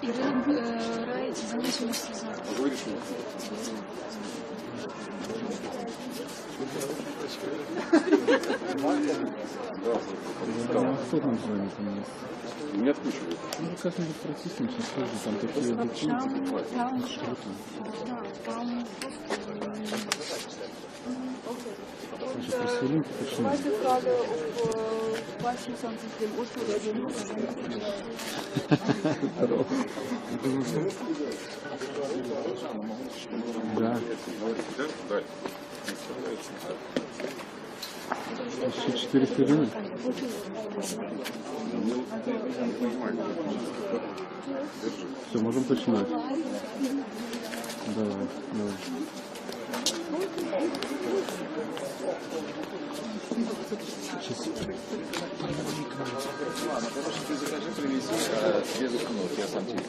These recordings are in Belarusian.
Ірина рається за незалежність зараз. Охотно звонит у меня. Не откручивают. Ну, как-нибудь протиснем, сейчас сложно, там такие документы. Слушай, про свининки почему? Да. Еще 4 свинины. Все, можем начинать. Давай, давай. Сейчас. Ладно, хорошо, ты закажи, привези, без установки, я сам тебе.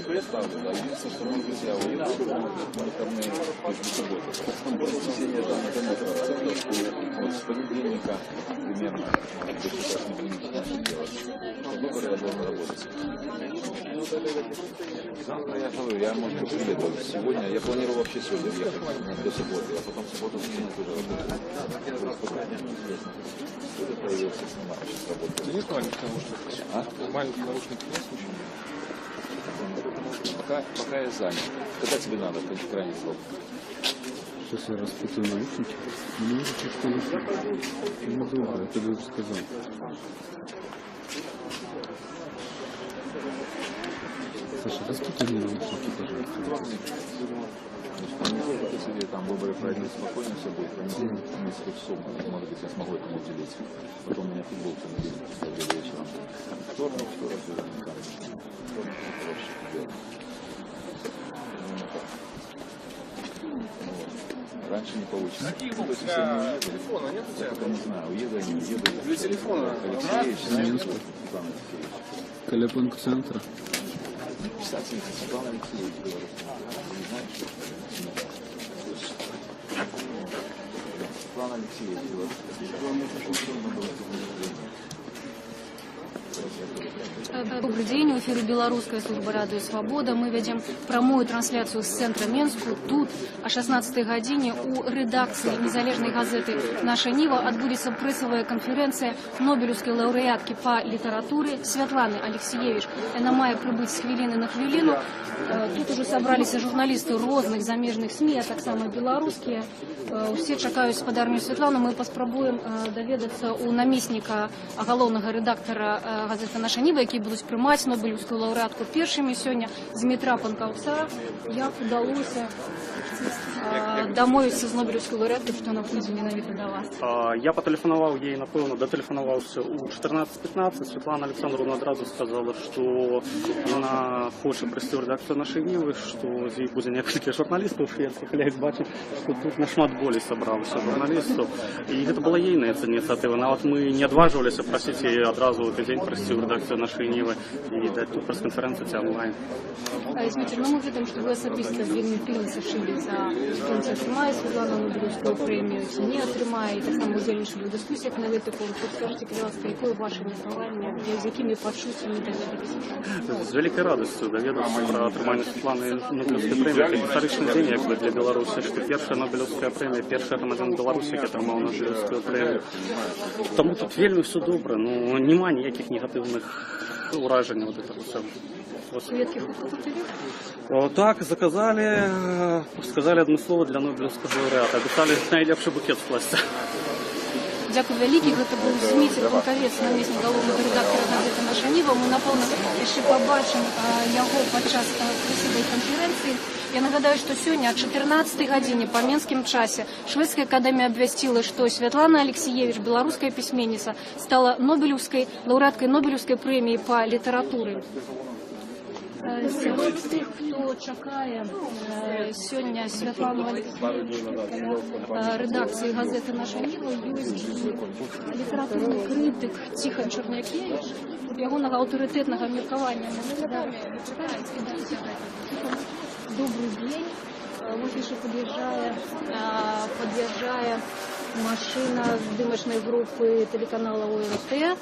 Я ставлю, да, единственное, что мы, друзья, уедут на выходные, то есть в субботу. Воскресенье там на доме, вот с понедельника примерно до вчерашней клиники начали делать. Чтобы выборы я должен работать. Завтра я говорю, я, может быть, приеду. Сегодня, я планировал вообще сегодня ехать до субботы, а потом в субботу воскресенье тоже работать. Пока неизвестно. Кто-то появился, снимаю, сейчас работаю. Ты нет маленьких наушников? А? Маленьких наушников нет случайно? Пока я занят. Когда тебе надо, в крайний срок? Сейчас я распутаю наушники. Мне уже чуть-чуть не долго, это ты уже сказал. Саша, распутай мне наушники, пожалуйста. Если тебе там выборы пройдут спокойно, все будет. Несколько часов, может быть, я смогу этому уделить. Потом у меня футболку на день поставили вечером. Вторник, наверняка. Вторник проще делать. Раньше не получится. Телефона нет у тебя? Я пока не знаю, уеду они, уеду. Для телефона. Алексеевич, Минск. Колепонг центра. Писатель Светлана Алексеевич, говорит. Не знаешь? Светлана Алексеевич, говорит. Добрый день, в эфире Белорусская служба радио «Свобода». Мы ведем прямую трансляцию з центра Менску. Тут о 16 године у редакции незалежной газеты «Наша Нива» отбудется прессовая конференция Нобелевской лауреатки по литературе Святланы Алексеевич. Она мае прибыть с хвилины на хвилину. Тут уже собрались журналисты разных замежных СМИ, а так само белорусские. Все чакают спадарню Святлану. Мы паспрабуем доведаться у наместника галоўнага редактора газеты «Наша Нива», які будуць прымаць Нобелевскую лаўрэатку першымі сёння, Дмітра Панкаўца. Як удалося дамовіцца з Нобелевскай лаўрэаткай, што она прыйдзе менавіта да вас? Я патэлефанаваў ей, напэўна, датэлефанаваўся ў 14:15. Светлана Александровна адразу сказала, што яна хоча прыйсці ў рэдакцыю «Нашай Нівы», што з іх будзе некалькі журналістаў шведскіх, але як бачыць, што тут нашмат болей сабралася журналістаў. І гэта была ейная ініцыятыва. Нават мы не адважваліся прасіць яе адразу ў гэты дзень прыйсці ў рэдакцыю «Нашай Нівы» і даць тут прэс-канферэнцыю ці онлайн. Дмитрий, ну мы видим, что вы особисто вельмі пільна сачылі за тым, ці атрымае Святлана Нобелевскую прэмію, ці не атрымае, і так само удзельнічалі ў дыскусіях на гэты конт. Скажите, калі ласка, якое ваше меркаванне, з якімі пачуццямі даведаліся? З вялікай радасцю даведацца пра атрыманне Святланы Нобелевскай прэміі. Гэта гістарычны дзень, як бы для Беларусі, што першая Нобелевская прэмія, першы грамадзян Беларусі, які атрымаў Нобелевскую прэмію. Таму тут вельмі ўсё добра, ну няма ніякіх негатыўных уражанняў ад гэтага ўсяго. Кветкі хутка купілі? Так, сказали адмыслова для Нобелевскага лаўрэата. Абяцалі найлепшы букет скласці. Дзякуй вялікі, гэта быў Дмітрий Панкавец, намеснік галоўнага рэдактара газеты «Наша Ніва». Мы, напэўна, яшчэ пабачым яго падчас прэсавай канферэнцыі. Я нагадаю, што сёння о 14 гадзіне па менскім часе Шведская акадэмія абвясціла, што Святлана Алексеевич, беларуская пісьменніца, стала лаўрэаткай Нобелевскай прэміі па літаратуры. Сярод тых, хто чакае сёння Святлану Алексеевич рэдакцыі газеты «Наша Ніва», ёсць літаратурны крытык Ціхан Чарнякевіч. Ягонага аўтарытэтнага меркавання. Добрый день. Вот еще подъезжая машина с дымочной группы телеканала ОРТ.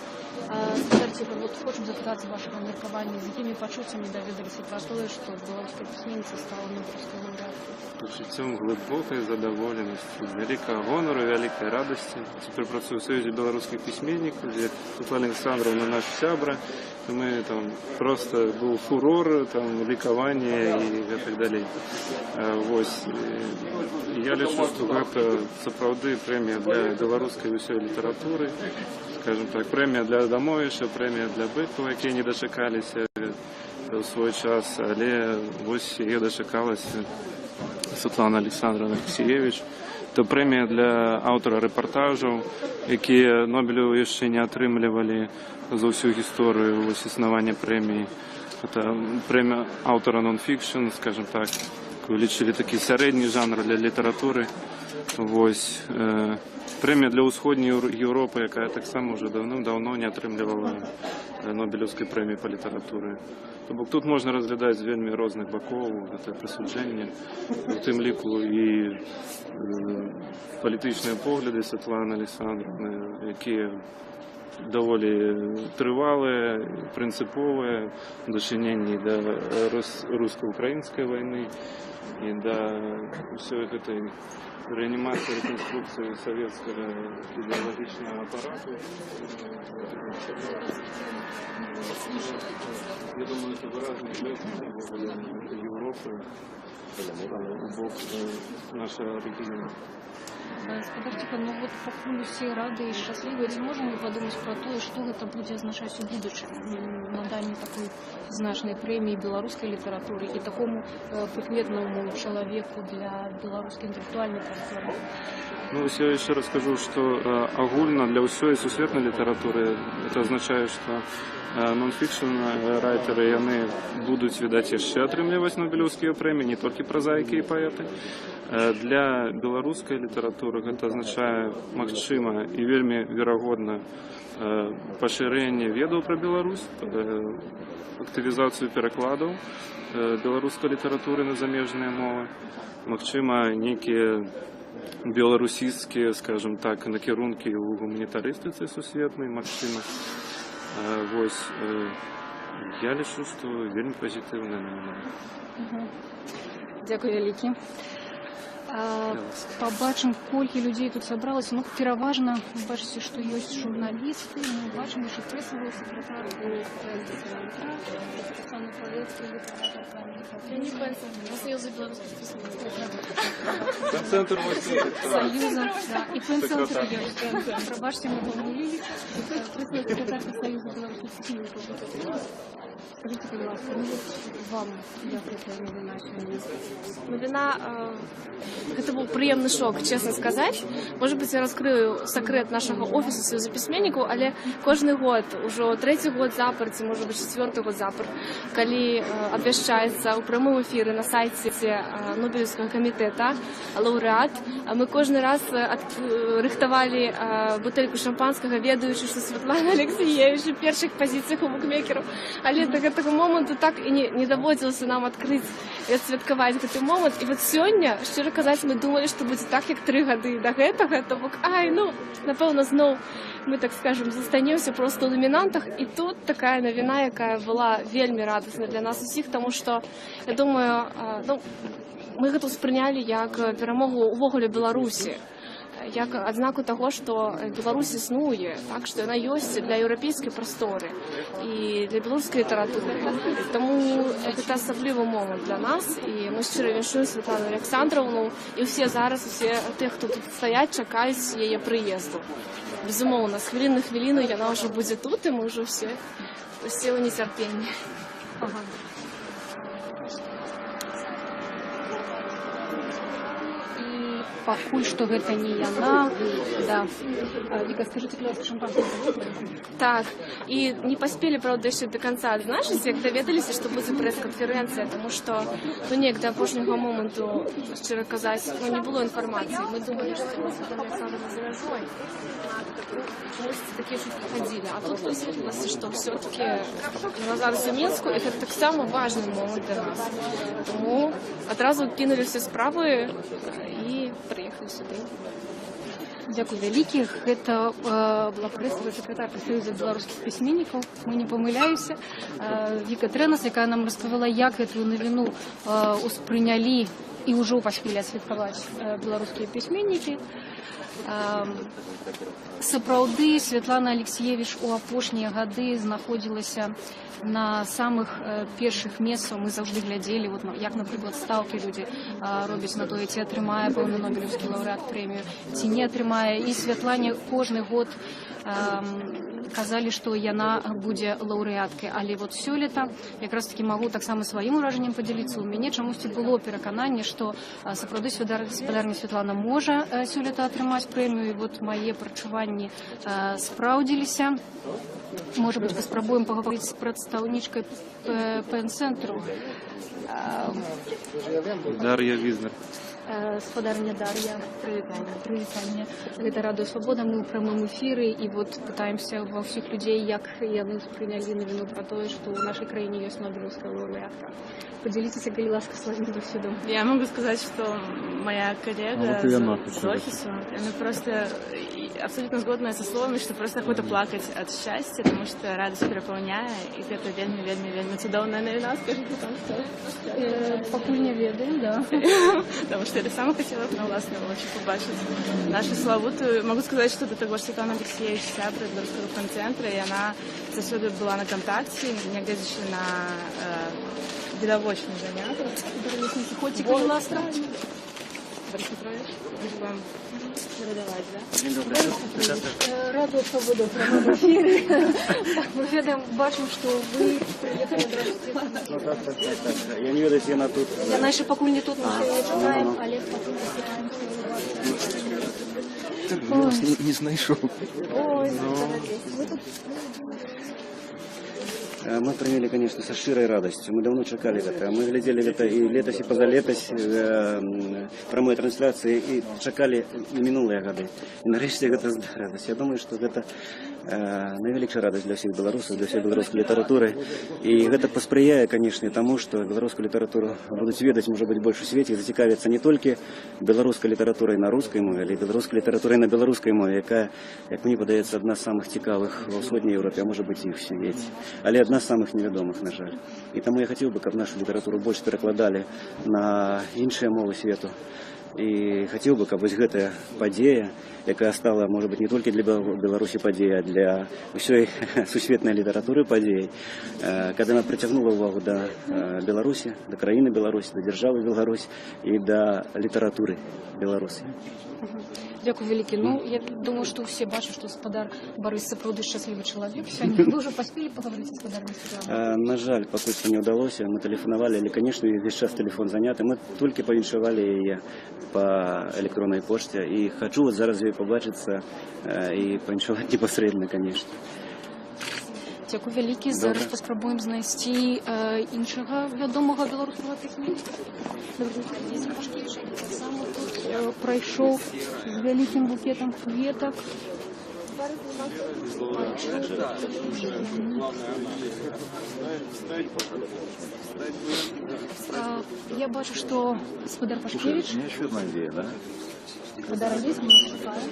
Скажите, вот хочем запитаться вашего меркования, з якими почуттями довідалися про те, що білоруська письменниця стала Нобелівською лауреаткою? Почуттям глибокої задоволеності, великого гонору, великої радості. Тепер працюю в Союзі білоруських письменників, де Світлана Олександровна наш сябра. Ми там просто був фурор, там лікування і так далі. Ось. Я лічу, що це справді премія для білоруської усієї літератури. Скажімо так, премія для Адамовича, премія для Бикова, які не дочекалися у свій час, але ось її дочекалася Світлана Олександровна Ксієвич. Це премія для автора репортажів, які Нобелеву ще не отримували за всю історію ось існування премії. Це премія автора нон-фікшн, скажімо так, лічили такий середній жанр для літератури. Ось. Премія для Усходньої Європи, яка так само вже давно не отримувала Нобелівської премії по літературі. Тобто тут можна розглядати з вельми різних боків це присудження, в тим ліку і політичні погляди Світлани Олександровни, які доволі тривалі, принципові, дочинені до русско-української війни і до всієї цієї реанімації, реконструкції совєтського ідеологічного апарату. Я думаю, це виразний жест Європи у бок нашого регіону. Скажите, ну вот покуль все рады и счастливы, ці можем мы подумать про то, что это будет означать у будущем надании такой значной премии белорусской литературы и такому прикметному человеку для белорусской интеллектуальной просторы. Ну, я еще раз скажу, что огульно для всей сусветной литературы это означает, что нон-фікшн райтери, вони будуть, видать, ще отримувати Нобелівські премії, не тільки прозаїки і поети. Для білоруської літератури це означає, магчима і вельми вероятно поширення ведаў про Білорусь, активізацію перекладів білоруської літератури на заміжні мови, магчима некі беларусійскія, скажем так, накірункі у гуманітарыстыцы сусветнай, магчыма. Вось, я лічу, што вельмі пазітыўная навіна. Дзякуй вялікі. Побачым, колькі людзей тут сабралася. Ну, пераважна, вы бачыце, што ёсць журналісты, мы бачым яшчэ прэсавы сакратар Оксана Павецкая, літаратарка. Я не пенсія, на Союзу білоруських письменників. Центр Союза, да, і пенсіонер ёсць. Пробачте, мы помилились. Прэсавы сакратарка Союза белорусских письменников. Скажите, пожалуйста, ну вот вам, як гэта новина сёння? Новина, гэта быў прыемны шок, честно сказать. Может быть, я раскрою секрет нашего офиса Союза письменников, але кожны год, уже третий год запар, ці, может быть, четвертый год запар, калі абвяшчаецца ў прямым эфіры на сайце Нобелевского комитета лауреат, мы кожны раз рыхтавалі бутэльку шампанскага, ведаючы, што Святлана Алексеевич у першых пазіцыях у букмекераў, але до гэтага моманту так і не даводзілася нам адкрыць і адсвяткаваць гэты момант. І вот сёння, шчыра казаць, мы думалі, што будзе так, як 3 гады да гэтага, то бок, ну, напэўна, зноў мы, так скажем, застанемся просто ў номінантах. І тут такая навіна, якая была вельмі радасна для нас усіх, тому што, я думаю, ну, мы гэта ўспрынялі як перамогу увогуле Беларусі, як адзнаку таго, што Беларусь існуе, так, што яна ёсць для еўрапейскай прасторы і для беларускай літаратуры. Таму гэта асаблівы момант для нас, і мы шчыра віншуем Святлану Александровну, і ўсе зараз, усе тых, хто тут стаяць, чакаюць яе прыезду. Безумоўна, з хвіліны на хвіліну яна ўжо будзе тут, і мы ўжо все ў нецярпенні. Пакуль што гэта не яна, да. Віка, скажите, пожалуйста, шампанское? Так, і не паспелі, правда, яшчэ до конца адзначыць, як даведаліся, што будзе прэс-канферэнцыя, тому што, ну, неяк да апошняга моманту, шчыра казаць, ну, не было інфармацыі. Мы думалі, што Святлана Александровна за мяжой, чомусь такія шуткі хадзілі. А тут высветлілася, што все-таки яна зараз у Мінску, і гэта таксама важны момант для нас. Тому адразу кінулі все справы і приїхали сюди. Дзякуй вялікі. Гэта была прэсавая сакратарка Саюза беларускіх пісьменнікаў. Мы не памыляемся. Віка Трэнас, якая нам распавяла, як гэтую навіну успрынялі і ўжо паспелі асвяткаваць беларускія пісьменнікі. Сапраўды, Святлана Алексеевич у апошнія гады знаходзілася на самых першых месцах. Мы заўжды глядзелі, як, напрыклад, стаўкі людзі робяць на тое, ці атрымае пэўны нобелеўскі лаўрэат прэмію, ці не атрымае. І Святлане кожны год казалі, што яна будзе лаўрэаткай. Але сёлета якраз таки магу таксама сваім уражаннем падзяліцца. У мяне чамусьці было перакананне, што сапраўды спадарня Святлана можа сёлета атрымаць прэмію. І мае прачуванні спраўдзіліся. Можа быць, паспрабуем пагаварыць з прадстаўнічкай ПН-цэнтру. Дар'я Візнер. Спадарня Дар'я, прывітанне. Гэта Радыё Свабода, мы ў прамым эфіры і пытаемся ва ўсіх людзей, як яны ўспрынялі навіну пра тое, што ў нашай краіне ёсць нобелеўская лаўрэатка. Поделитесь, калі ласка, своим досвідом. Я могу сказать, что моя коллега с офиса, она просто абсолютно згодная со словами, что просто охота плакать от счастья, потому что радость переполняет, и это вельми цудоўная навіна, скажите там, что? Пакуль не ведаю, да. Потому что я сама хотела на власне очі побачить нашу славутую. Могу сказать, что до того, Святлана Алексеевич сябра беларускага фан-цэнтра, и она заўсёды была на контакте, нягледзячы на відавочных занятках. Котик не ласка. Борис Петрович, можу вам передавать, да? Радыё Свабода ў прамым эфіры. Мы ведаем, бачым, што вы прыехалі адразу. Так. Я не ведаю, ці яна тут. Яна яшчэ пакуль не тут, мы яе чакаем, але пакуль Не знайшов. Ой, Мы прыняли, конечно, со шчырай радасцю. Мы давно чакалі гэта. Мы глядзелі гэта і летась, і пазалетась прамой трансляцыі і чакалі і мінулыя гады. І нарэшце гэта здарылася. Я думаю, што гэта найвялікшая радасць для ўсіх беларусаў, для ўсёй беларускай літаратуры. І гэта паспрыяе, канешне, таму, што беларускую літаратуру будуць ведаць, можа быць, больш у свеце, і зацікавіцца не толькі беларускай літаратурай на рускай мове, але і беларускай літаратурай на беларускай мове, якая, як мне падаецца, адна з самых цікавых ва ўсходняй Еўропе, а можа быць і ў свеце. Але адна з самых невядомых, на жаль. І таму я хацеў бы, каб нашу літаратуру больш перакладалі на іншыя мовы свету. І хацеў бы, каб вось гэтая падзея, якая стала, можа быць, не толькі для Беларусі падзея, а для ўсёй сусветнай літаратуры падзеяй, каб яна прыцягнула ўвагу да Беларусі, да краіны Беларусь, да дзяржавы Беларусь і да літаратуры Беларусі. Дзякуй вялікі. Я думаю, што ўсе бачаць, што гаспадар Барыс сапраўды шчаслівы чалавек. Сёння вы ўжо паспелі пагаварыць з гаспадарам Святланай? На жаль, пакуль што не ўдалося. Мы тэлефанавалі, але, канешне, увесь час тэлефон заняты. Мы толькі павіншавалі яе па электроннай пошце. І хачу зараз ёй пабачыцца і павіншаваць непасрэдна, канешне. Дзякуй вялікі. Зараз паспрабуем знайсці іншага вядомага беларускага пісьменніка. Денис Пашкевіч таксама тут прайшоў з вялікім букетам кветак. Я бачу, што гаспадар Пашкевіч. У меня еще одна идея, да? Гаспадара есть, мы чакаем.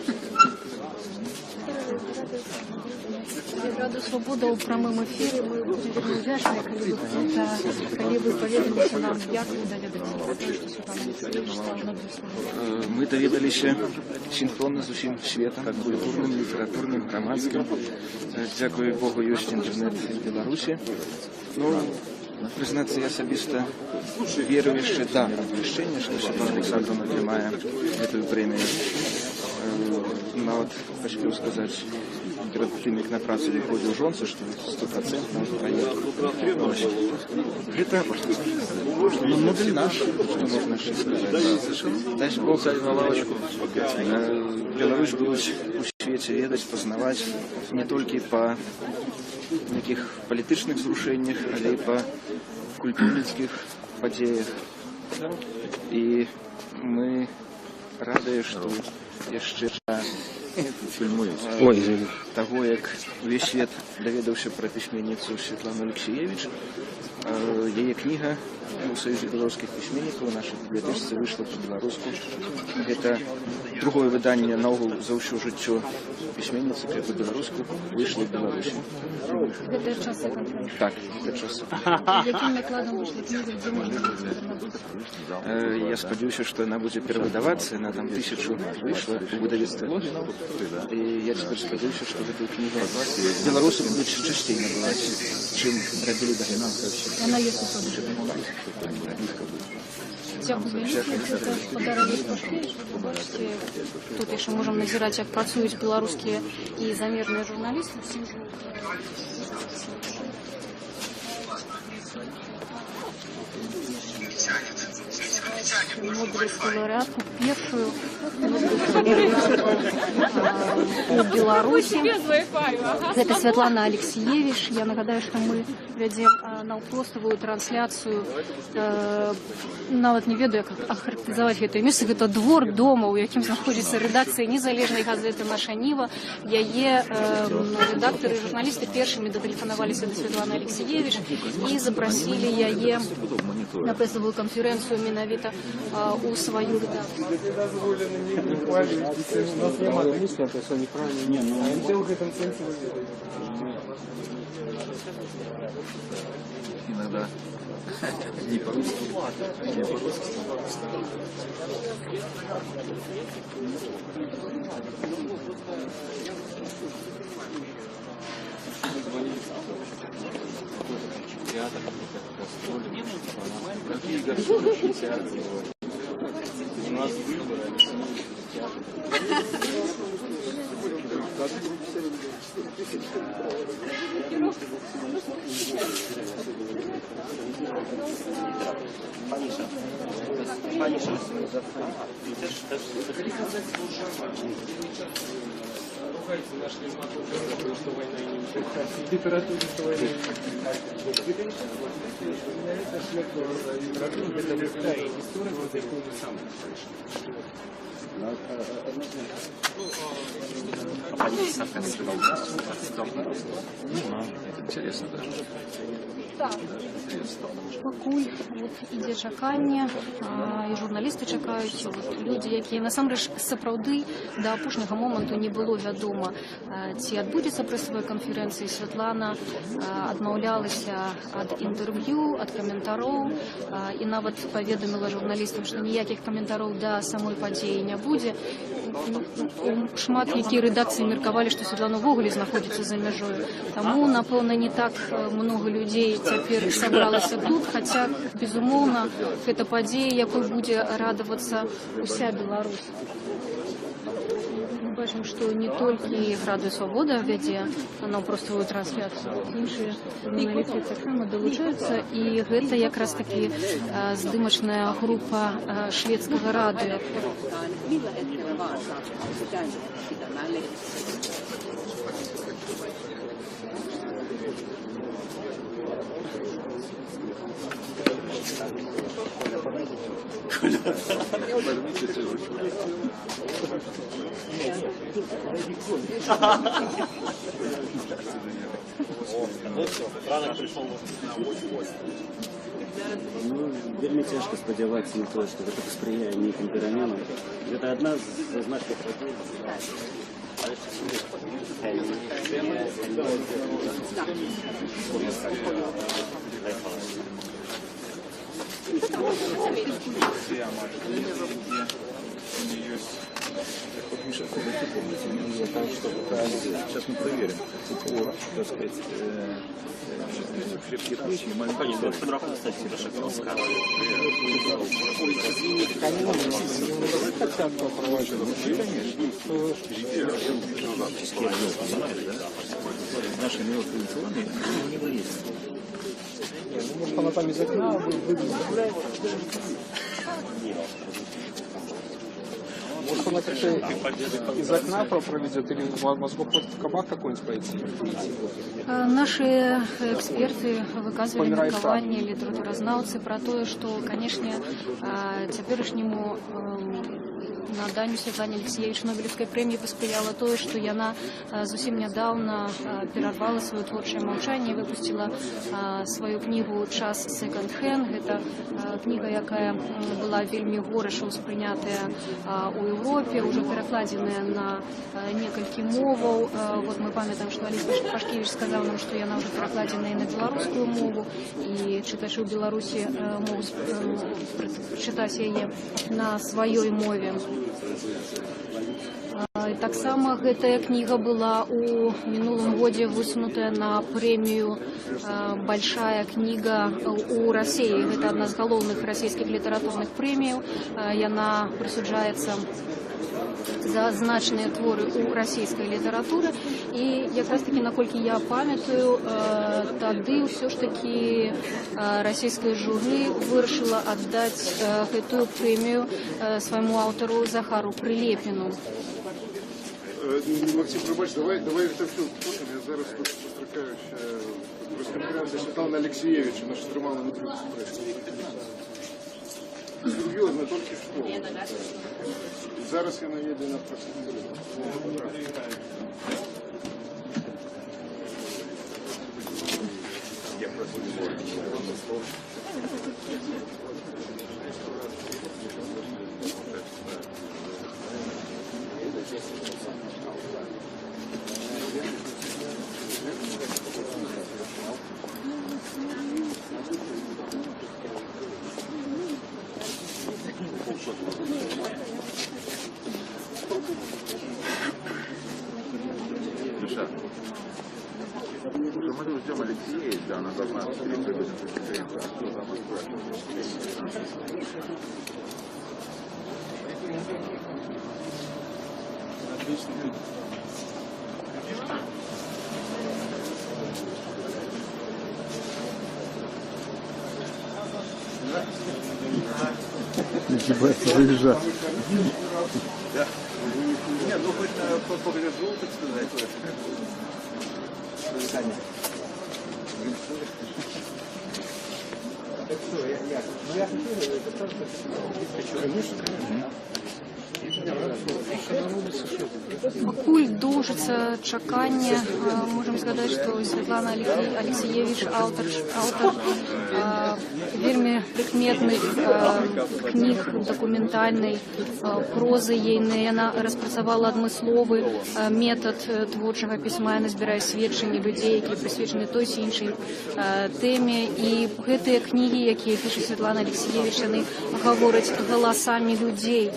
Радыё Свабода ў прамым эфіры. Мы будзем вельмі ўдзячныя, калі вы паведаміце нам, як вы даведаліся пра тое, што Святлана Алексеевич стала нобелеўскай. Мы даведаліся синхронно з усім светом, культурным, літаратурным, грамадскім. Дзякуй Богу, ёсць інтэрнэт в Беларусі. Прызнацца, я асабіста веру яшчэ да абвяшчэння, што Святлана Александровна атрымае гэтую прэмію. Нават хачу сказаць, перад тым, як на працу выходзіў жонцы, што 100% праект. Гэта модель наш, што можна яшчэ сказаць. Дай Бог, Беларусь будуць у свеце ведаць, пазнаваць не толькі па якіх палітычных зрушэннях, але і па культурніцкіх падзеях. І мы радыя, што яшчэ таго, як увесь свет даведаўся пра пісьменніцу Святлану Алексеевич, Яе кніга у Саюзе беларускіх пісьменнікаў у нашай бібліятэчцы выйшла па-беларуску. Гэта другое выданне наогул за ўсё жыццё пісьменніцы, якая па-беларуску выйшла ў Беларусі. Гэта часы конференції. Так, гэта часы. Яким накладом вышла книга, где можно будет? Я спадзяюся, што яна будзе перавыдавацца, яна там 1000 выйшла у выдавецтве. І я цяпер спадзяюся, што гэтую кнігу беларусы будуць часцей набываць, чым рабілі да яна. Она есть у продажу. Дзякую вялікі, гэта падаравіць пашпіль. Бачыце, тут яшчэ можам назіраць, як працуюць беларускія і замежныя журналісты. Нобелевскую лауреатку, першую у Беларусі. Гэта Святлана Алексіевіч. Я нагадаю, што мы вядзем наўпроставую трансляцыю. Нават не ведаю, як ахарактарызаваць гэтае месца. Гэта двор дома, у якім знаходзіцца рэдакцыя незалежнай газеты «Наша Ніва». Яе рэдактары і журналісты першымі датэлефанаваліся да Святланы Алексіевіч і запрасілі яе на прэсавую канферэнцыю менавіта у сваю редакцию. Иногда не по-русски, не по-русски. Театр, гастроли. Какие гастроли? Театр. У нас выборы. Интересно, да? Пакуль ідзе чаканне, і журналісты чакаюць, людзі, якія насамрэч сапраўды да апошняга моманту не было вядома, ці адбудзецца прэсавая канферэнцыя. Святлана адмаўлялася ад інтэрв'ю, ад каментароў і нават паведаміла журналістам, што ніякіх каментароў да самой падзеі не будзе. Шмат якія рэдакцыі меркавалі, што Святлана ўвогуле знаходзіцца за мяжою. Таму, напэўна, не так многа людзей цяпер сабралася тут, хаця, безумоўна, гэта падзея, якой будзе радавацца уся Беларусь. Мы бачым, што не толькі Радыё Свабода вядзе наўпроставую трансляцыю, іншыя журналісты таксама далучаюцца, і гэта якраз такі здымачная група шведскага радыё. Вельмі цяжка спадзявацца на тое, што гэта паспрыяе нейкім пераменам. Гэта адна з значных падзей. Сейчас мы проверим. Так сказать, крепкие плечи и маленькие соль. Наши неотрадиционные, у него есть. Может, она там из окна выглядит? Может, она как-то из окна проведет или возможно в кабак какой-нибудь пойти? Наши эксперты выказывали меркаванне, літаратуразнаўцы, пра тое, што, канешне, цяперашняму наданню Святлане Алексеевич Нобелевской премии паспрыяла тое, што яна зусім нядаўна перарвала сваё творчае маўчанне і выпусціла сваю кнігу «Час секонд-хенд». Гэта кніга, якая была вельмі горача ўспрынятая ў Еўропе, уже перакладзеная на некалькі моваў. Вот мы памятаем, што Аліса Пашкевіч сказаў нам, што яна ўжо перакладзена і на беларускую мову, і чытачы ў Беларусі могуць чытаць яе на сваёй мове. Таксама гэтая кніга была у мінулым годзе высунутая на прэмію «Большая кніга» у Расіі. Гэта адна з галоўных расійскіх літаратурных прэміяў. Яна прысуджаецца за значныя творы ў расійскай літаратуры. І якраз такі, наколькі я памятаю, тады ўсё ж такі расійскае журы вырашыла аддаць гэтую прэмію свайму аўтару Захару Прилепіну. Максим, пробач, давай это все потім. Я зараз тут зустрікаюся прес-конференція Світлани Алексієвич, наша тримала на трьох спресів. Серйозно, тільки що. Зараз я наїду на прес-конференцію. Я просто не можу. Душа. Мы тут ждем Алексея, да, она должна Заезжать. Нет, ну хоть погляжу, так сказать. Пакуль доўжыцца чаканне, можам сказаць, што Святлана Алексеевич аўтар вельмі прыкметных кніг дакументальнай прозы ейнай. Яна распрацавала адмысловы метад творчага пісьма, яна збірае сведчанні людзей, якія прысвечаны той ці іншай тэме. І гэтыя кнігі, якія піша Святлана Алексеевич, яны гавораць галасамі людзей.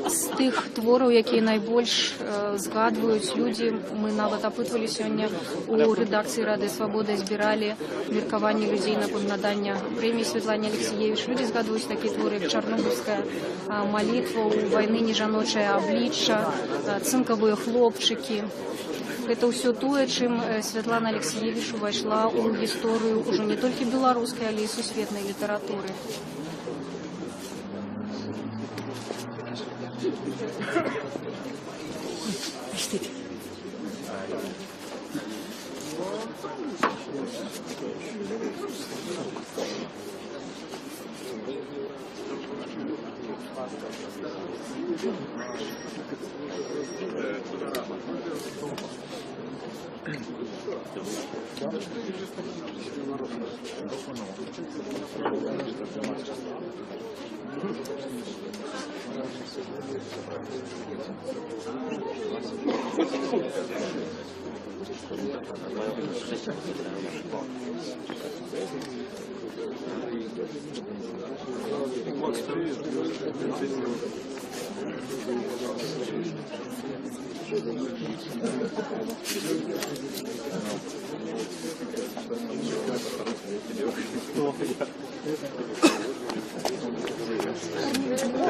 З тых твораў, якія найбольш згадваюць людзі, мы нават апытвалі сёння у рэдакцыі Радыё Свабода, збіралі меркаванне людзей наконт надання прэміі Святлане Алексеевич. Людзі згадваюць такія творы, як «Чарнобыльская малітва», «У вайны нежаночае аблічча», «Цынкавыя хлопчыкі». Гэта ўсё тое, чым Святлана Алексеевич увайшла ў гісторыю ўжо не толькі беларускай, але і сусветнай літаратуры.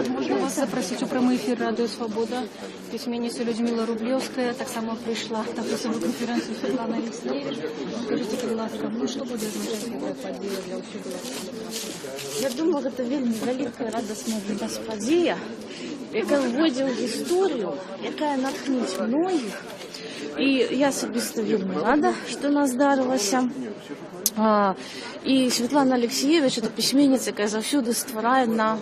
Можна вас запросити у прямий ефір Радіо Свобода. Письменниця Людмила Рублевська так само прийшла на пресову конференцію Світлана Алексеевич. Скажіть, будь ласка, що буде означати ця подія для усіх білорусів? Я думаю, це вельми велика радісна для нас подія, яка вводить в історію, яка натхнить многих. І я особисто вельми рада, що вона здарилася. І Світлана Алексеевич – це письменниця, яка завжди створює на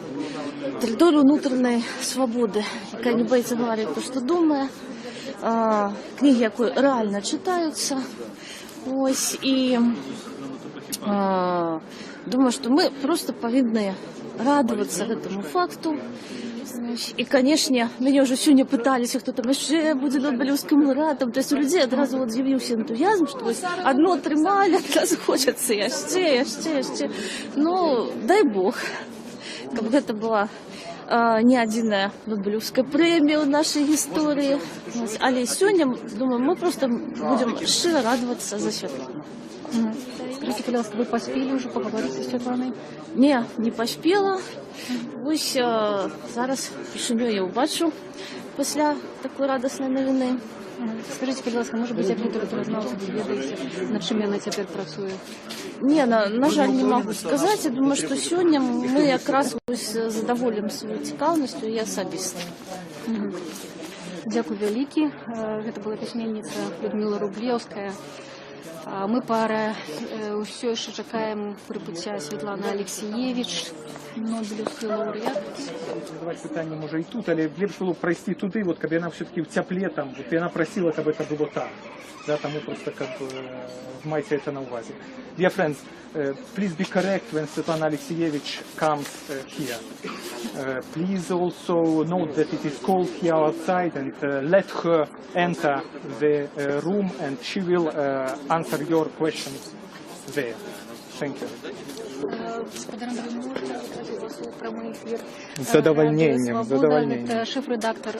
территорию внутренней свободы, яка не боится говорить то, что думает, книги, які реально читаються. Ось, і думаю, що ми просто повинні радуватися этому факту. І, звісно, мене вже сьогодні питалися, хто там ще буде Нобелівським лауреатом. Тобто у людей одразу от з'явився ентузіазм, що ось одно тримали, одразу хочеться, я ще. Ну, дай Бог, щоб це була не одна Нобелівська премія в нашій історії. Але сьогодні, думаю, ми просто будемо щиро радуватися за Світлану. Скажите, пожалуйста, вы поспели уже поговорить с Светланой? Не поспела. Ось зараз пішеню я побачу після такої радісної новини. Скажите, пожалуйста, может быть, як літературознавця ви ведаєте, над чим вона тепер працює? Ні, на жаль, не можу сказати. Я думаю, що сьогодні ми якраз задоволимо свою цікавністю і особисто. Дякую великі. Гэта была письменница Людмила Рублевская. Мы пара ўсё яшчэ чакаем прыбыцця Светланы Алексіевіч, Нобелевский лауреат. Задаваць пытанне можа і тут, але лепш было прайсці туды, вот, каб яна все-таки в цяпле там, вот, яна просила, каб это было так. Да, тому просто как бы майте это на увазе. Dear friends, please be correct when Svetlana Alexievich comes here. Please also note that it is cold here outside and let her enter the room and she will answer your questions there. Thank you. Господар Андрей, можна попросити вас у прямий ефір? З задовольненням. Це шеф-редактор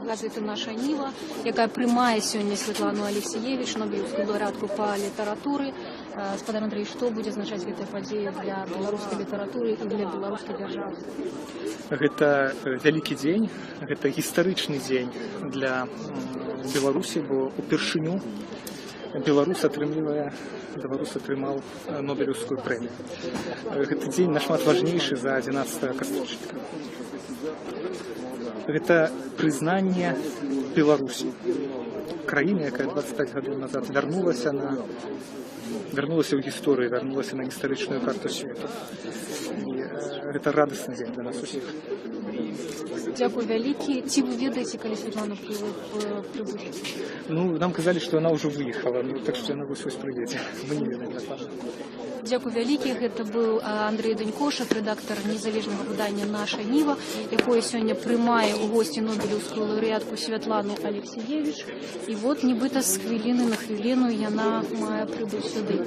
газети «Наша Ніва», яка приймає сьогодні Светлану Алексіевич, Нобелівську лауреатку по літературі. Господар Андрей, що буде означати ця подія для беларускай літаратури і для беларускай дзяржавы? Гэта вялікі дзень, гэта гістарычны дзень для Беларусі, бо упершыню беларус атрымаў Нобелевскую прэмію. Гэты дзень нашмат важнейшы за 11 кастрычніка. Гэта прызнанне Беларусі, краіны, якая 25 гадоў назад вярнулася ў гісторыю, вярнулася на гістарычную карту свету. І гэта радасны дзень для нас усіх. Дякую вялікі. Ці вы ведаеце, калі Светлана прыбудзе? Ну, нам казалі, што яна ўжо выехала, так што яна вось прыедзе. Мы не ведаем дакладна. Дякую вялікі. Гэта быў Андрей Данько, шэф-рэдактар незалежнага выдання «Наша Ніва», якое сёння прымае ў госці Нобелевскую лаўрэатку Светлану Алексіевич. І вот нібыта з хвіліны на хвіліну яна мае прыбыць сюды.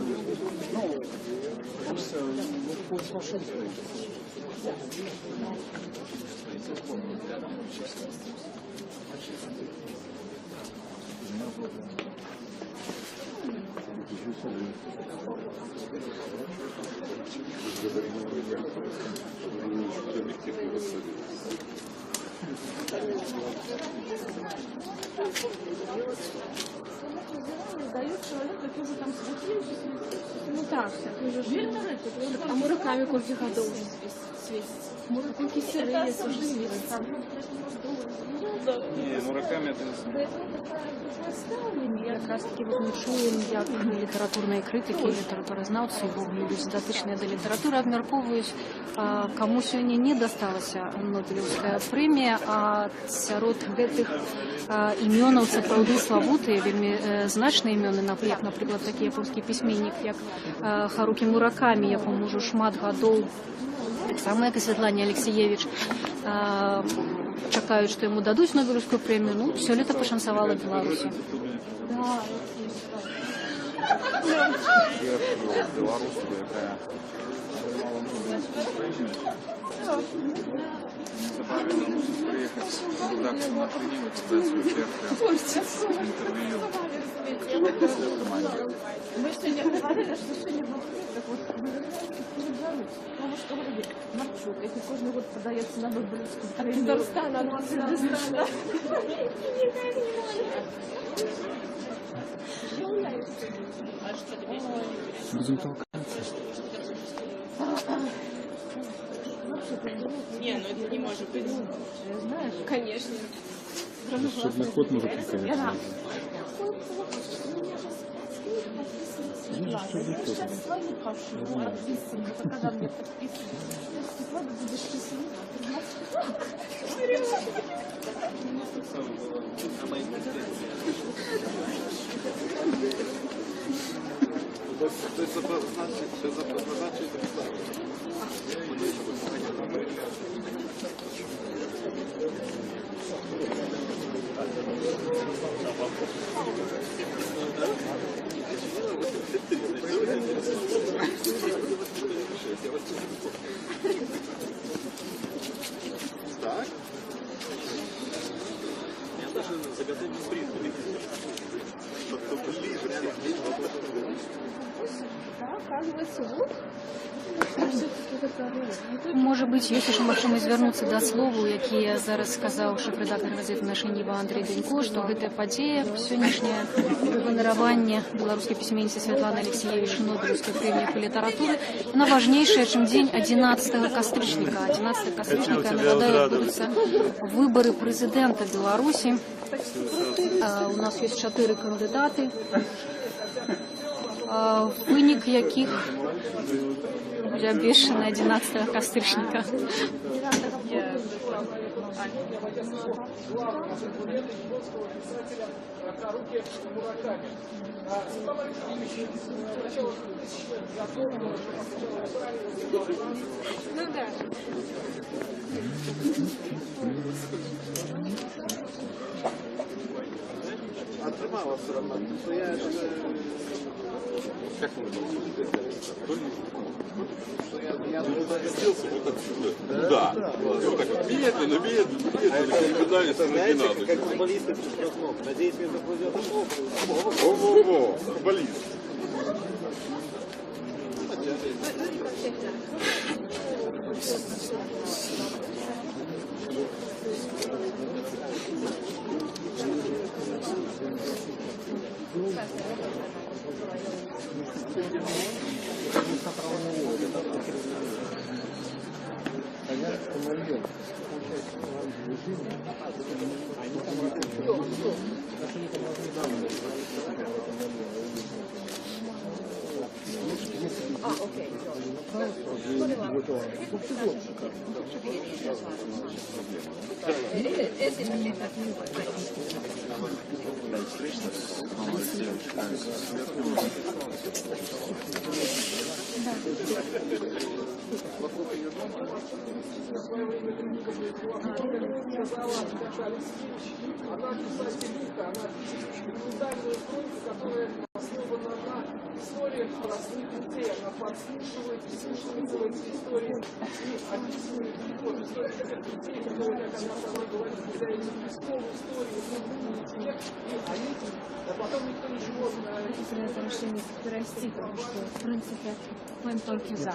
Дают человеку, который уже там светил, ну так, уже жирно, а мы руками кольки годов светится. Мы какие сырые уже светятся. Не, ну руками это не Якраз таки вот ми чуємо, як літературні критики, літературознавці, бо люди датичні до літератури обмірковують, кому сьогодні не досталася Нобелівська премія, а сярод гэтых імёнаў сапраўды славутыя, вельмі значныя імёны, як, наприклад, такі японскі пісьменнік, як Харукі Муракамі, якому ўжо шмат гадоў, так само, як і Светлане Алексіевич, чакаюць, што яму дадуць Нобелевскую прэмію. Ну, сёлета пашанцавала Беларусі. белорусскую, якая забавила мусить приехать в редакцию «Нашей Нивы», дать свою первое интервью в команде. Мы сегодня говорили, что сегодня был так вот потому что говорили, Марчук, если каждый год подается на Нобелевскую премию. Казахстана, Казахстана. Будем толкаться. Не, ну это не может быть. Знаешь? Конечно. Судный ход может только согласна. Я сейчас свою прошу, отписываю. Когда мне подписывают, ты правда будешь счастлива. Так? Я даже заготовил бриф. Оказывается, вот. Може бути, якщо що можемо звернутися до слову, яке зараз сказав шеф-редактор газети «Наша Ніва» Андрій Денько, що гэта падзея сённяшняе вынараванне беларускай пісьменніцы Святланы Алексеевич Нобелевской прэміі па літаратуры, яна важнейшая, чым дзень 11 кастрычніка. 11 кастрычніка, нагадаю, адбудуцца выбары прэзідэнта Беларусі. У нас ёсць 4 кандыдаты, вынік якіх будзе абвешчаны 11 кастрычніка. Ну да. Отримала все равно. Я как вы думаете? Я спустился вот отсюда. Да. Вот так вот. Медленно, не надо. Как футболисты в штрафном. Надеюсь, мне заплывет ошибку. Во-во-во, футболист. Она писательница, она пишет документальную хронику, которая основана на историях простых людей. Она подслушивает, слушает эти истории и описывает их истории людей, которые, как она сама говорит, являются рисковой историей, и они, а потом никто ничего... Это решение расти, потому что, в принципе, мы только за.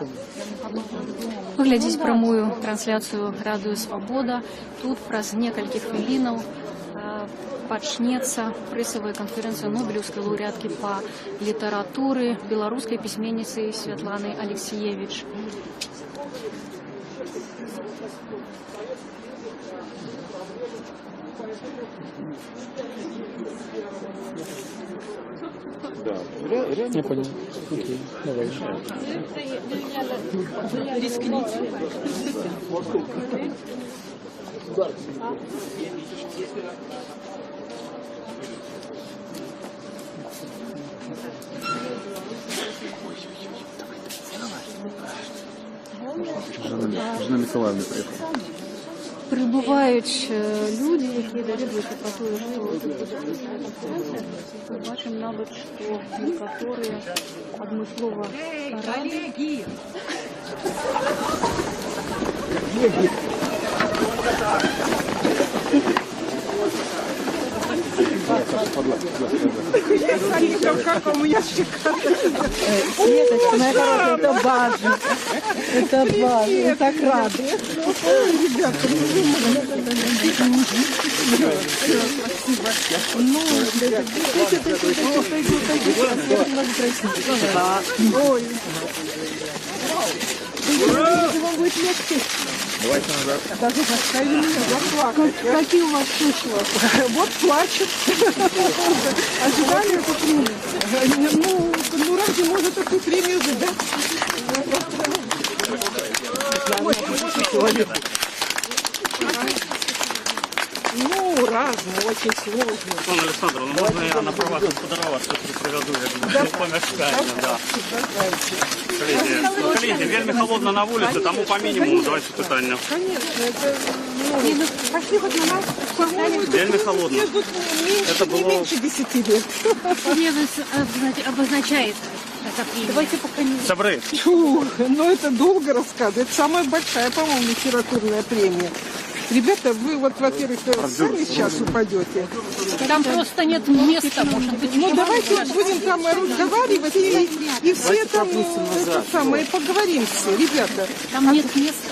Вы глядзіце прамую трансляцыю радыё «Свабода». Тут праз некалькі хвілінаў пачнецца прэсавая канферэнцыя нобелеўскай лаўрэаткі па літаратуры беларускай пісьменніцы Святланы Алексеевич. Да. Не понял. Окей, давай. Рискните. Жена Миколаївна приїхала. Прибувають люди, які довідуються про те, що тут буде конференція. Ми бачимо навіть, що некоторі адмислово старались. Как у меня шикарно. Светочка, моя хорошая, это важно. Это важно. Я так рада. Ребята, спасибо. Ой. Вам будет легче. Давайте назад. Даже заставили меня заплакать. Какие у вас чувства? Вот плачет. Ожидали эту премию. Ну разве может такую премию дать? Ну, разные, очень сложные. Пане Олександровна, можна я на правах господарова все-таки приведу як помешкання, да. Коллеги, вельми холодно на вулиці, тому по мінімуму давайте питання. Конечно, это, ну, пошли вот на нас, по-моему, Вельми холодно. это было... не меньше 10 лет. Обозначает это премия. Давайте пока не... Сябры. Фу, ну это долго рассказывать. Это самая большая, по-моему, литературная премия. Ребята, вы вот, во-первых, сами сейчас упадете. Там просто нет места, может быть. Ну, давайте вот будем там разговаривать, и все там, это самое, поговорим все, ребята. Там нет места.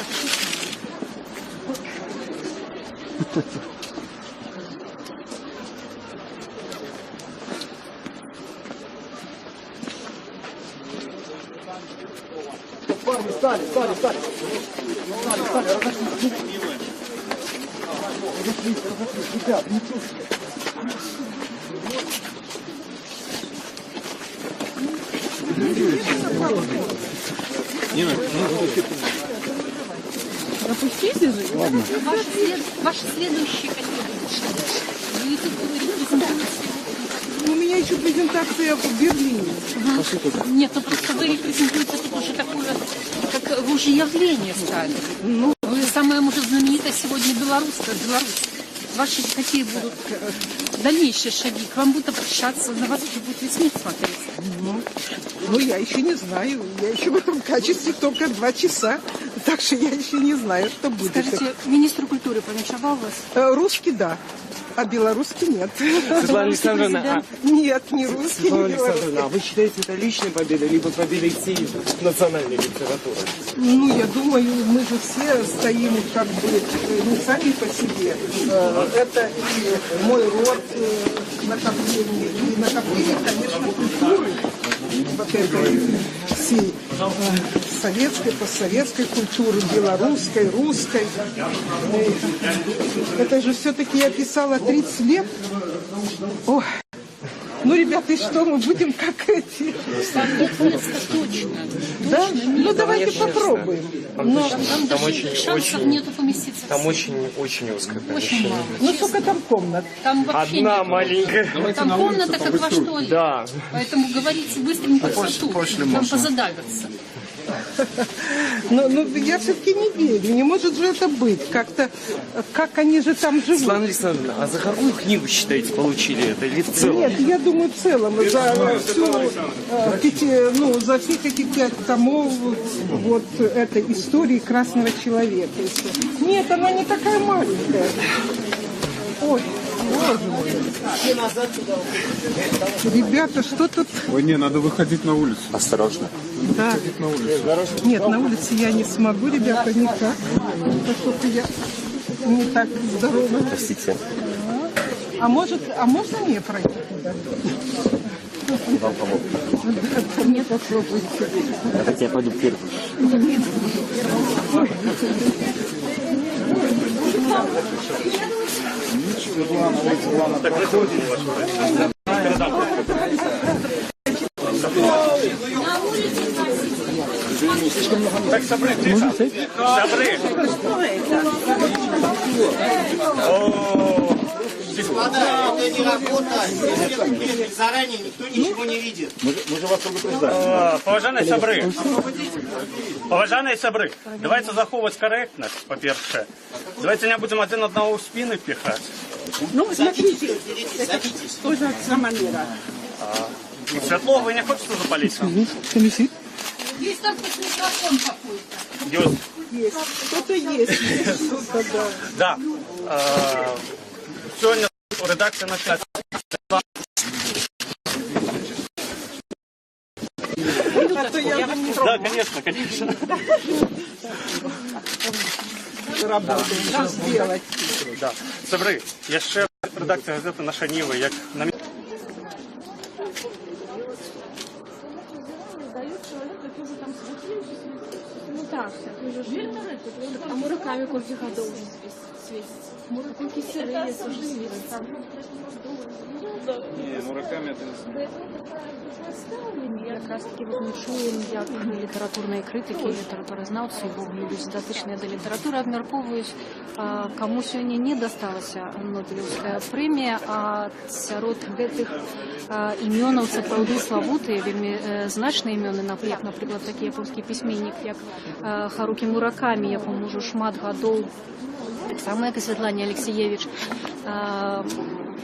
Парни, стали. Ребят, ничего. Опустите же. Ладно. Ваши следующие какие будут? Вы тут репрезентуете. У меня еще презентация в Берлине. Нет, ну просто вы репрезентуете тут уже такое, как вы уже явление стали. Ну, вы самая, может, знаменитая сегодня белорусская, Беларусь. Ваши какие будут дальнейшие шаги? К вам будут обращаться, на вас уже будет весь мир смотреть. Ну, я еще не знаю. Я еще в этом качестве только 2 часа. Так что я еще не знаю, что будет. Скажите, министр культуры помечевал вас? Русский, да. А белорусский нет. Светлана Александровна, Нет, не русский, Светлана не Александровна, белорусский. а вы считаете это личной победой, либо победой всей национальной литературы? Ну, я думаю, мы же все стоим как бы не сами по себе. Это и мой род накопление, и накопление, конечно, культуры, вот этой всей советской, постсоветской культуры, белорусской, русской. Это же все-таки я писала 30 лет. Ой. Ну, ребята, и что, мы будем как эти? Там нет места точно. Да? Точно Ну, нет. давайте Конечно, попробуем. Но там там даже очень, шансов очень, нету поместиться. там все. очень узкое Очень помещение. мало. Ну, сколько там комнат? Там вообще Одна нет. маленькая. Там комната как во что ли. Да. Поэтому говорите быстренько тут. Там позадавятся. Но я все-таки не верю. Не может же это быть. Как-то, как они же там живут. Светлана Александровна, а за какую книгу, считаете, получили это? Или в целом? Нет, я думаю, в целом, за всю, за всех этих 5 томов вот этой истории Красного Человека. Нет, она не такая маленькая. Ой, боже мой. Ребята, что тут? Ой, не, надо выходить на улицу. Осторожно. Да. На улицу. Нет, на улице я не смогу, ребята, никак. Поскольку я не так здорова. Простите. А можно мне пройти туда? Вам помог. Нет, попробуйте. Давайте я пойду первым. Так, Сябры, тихо. Сябры. Это не работает. Заранее никто ничего не видит. Мы же вас предупреждаем. Поважані Сябры. Поважані Сябры. Давайте заховувати коректність, по-перше. Давайте не будемо один одного в спини пихати. Ну, смотрите, тоже манера. Светло, вы не хотите запалить? Есть там микрофон какой-то. Есть. Что-то есть. Что-то, да. Да. Сегодня редакция начала. Да, конечно, конечно. Работаем, что сделать. Да. Сябры, я ще редакція газети «Наша Ніва», як на продают человек, який вже там святився. Ну так, Вельми редко. а Мураками колькі гадоў уже свеціць? Колькі серыі уже свеціць? Ні, Мураками это Якраз таки вот ми чуємо, як літературні критики, літературознавці, бо люди датичні до літератури абмярковують, кому сьогодні не досталася Нобелівська премія, а сярод гэтых імёнаў сапраўды славутыя, вельмі значныя імёны, як, наприклад, такі японскі пісьменнік, як Харукі Муракамі, якому ўжо шмат гадоў, так само як і Святлане Алексієвіч,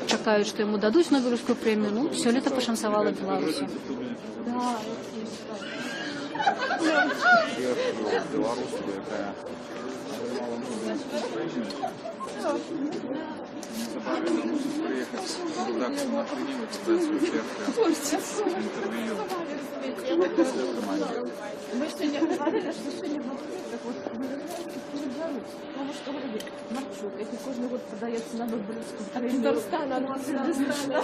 чакаюць, што яму дадуць Нобелевскую прэмію. Ну, сёлета пашанцавала Беларусі. Да. белорусскую, якая забавила приехать в редакцию нашей Нивы, сказать свою первое интервью. Мы сегодня говорили, что сегодня в открытках вот потому что говорили, Марчук, если каждый год продается на Нобелевскую премию. Татарстана, Татарстана.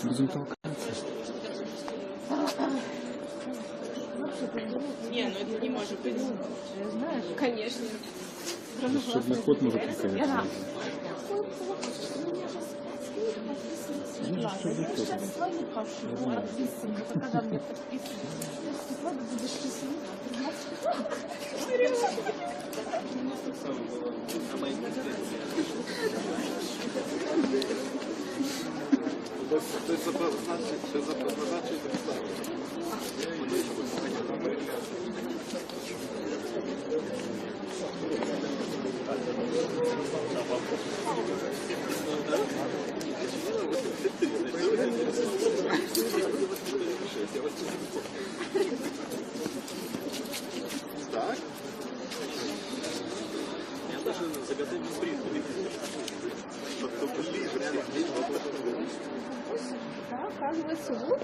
Будем толкаться. Не, ну это не может быть. Знаешь? Конечно. Волшебный ход может прикольно. Я сейчас с вами прошу, подписывай, когда мне подписываешь. Светлана, будешь счастлива. То есть задача Так? Я даже заготовил приз. Оказывается, вот.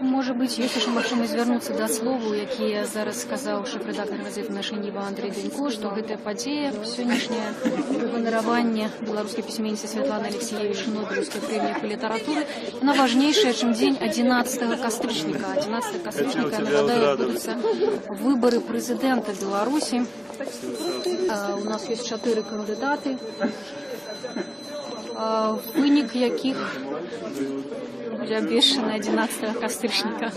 Можа быць, ёсць яшчэ магчымасць звярнуцца да словаў, якія зараз сказаў шэф-рэдактар газеты «Наша Ніва» Андрэй Данько, што гэтая падзея, сённяшняе вынараванне беларускай пісьменніцы Святланы Алексіевіч Нобелевскай прэміі па літаратуры, яна важнейшая, чым дзень 11 кастрычніка. 11 кастрычніка, нагадаю, адбудуцца выбары прэзідэнта Беларусі. У нас ёсць 4 кандыдаты, вынік якіх будзе абвешчаны 11 кастрычніка.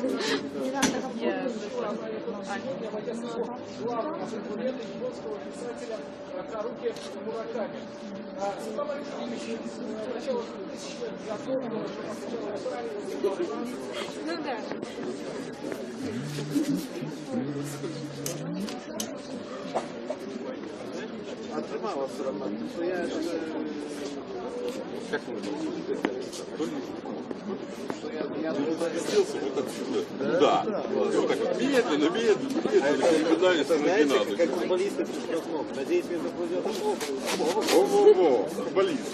Ну да. Отжимала все равно. Я как вы думаете? Я спустился вот отсюда. Да. Вот так вот медленно, медленно. Знаете, как футболисты при штрафном. Надеюсь, мне заплывет. Во-во-во, футболист.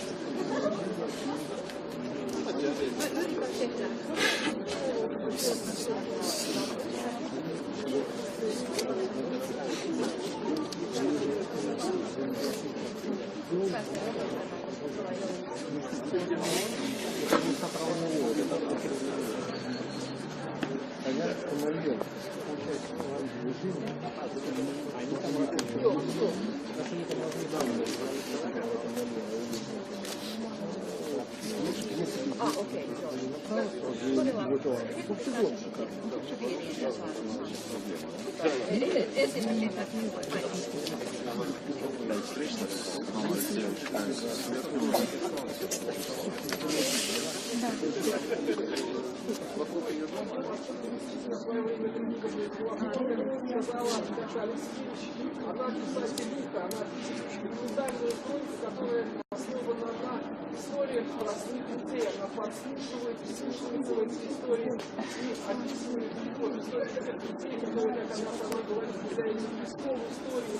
Она писательница, она пишет документальную хронику, которая основана на историях простых людей. Она подслушивает, прислушивается эти истории и описывает вот, историю людей, которые, как она сама говорит, являются песковой историей,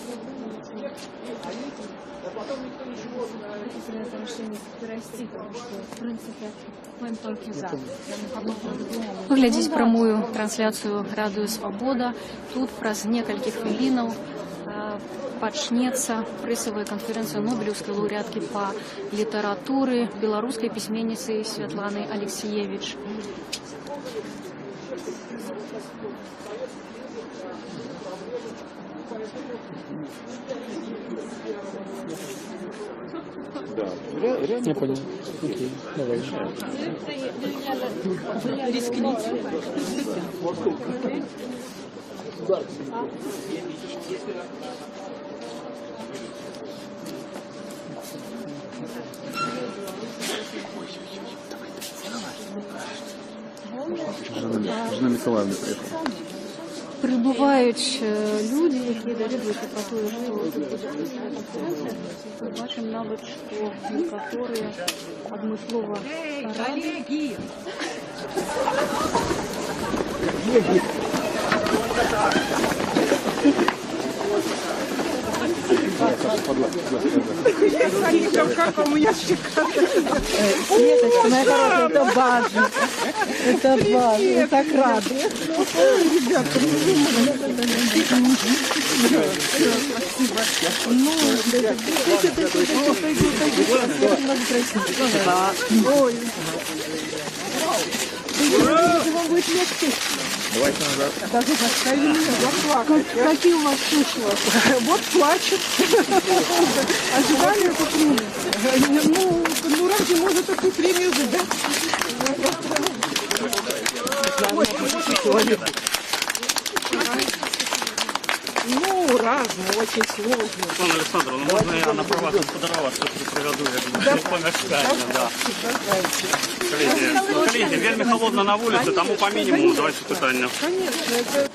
текст, и они, а потом никто ничего это решение перерасти, потому что, в принципе, мы только за. Вы глядзіць прамую трансляцыю радыё «Свабода». Тут праз некалькі хвілінаў распачнецца прэсавая канферэнцыя нобелеўскай лаўрэаткі па літаратуры беларускай пісьменніцы Святланы Алексіевіч. Я понял. Окей, давай. Рискните. Жена Миколаївна приїхала. Прибувають люди, які довідуються про те, що тут буде конференція. Ми бачимо навіть, що некоторі адмислово раді. Как у меня шикарно. Светочка, моя хорошая, это важно. Это важно, я так рада. Ребята, Ой. Вам будет легче. Давайте назад. Даже заставили меня заплакать. Какие у вас чувства? Вот плачет. Ожидали эту премию? Ну разве можно такую премию задать? Ну, разные, очень сложно. Пане Олександр, ну можна я на правах господарова все-таки приведу, я думаю, помешкання, да. Колеги, вельми холодно на вулиці, тому по мінімуму давайте питання. Конечно, это...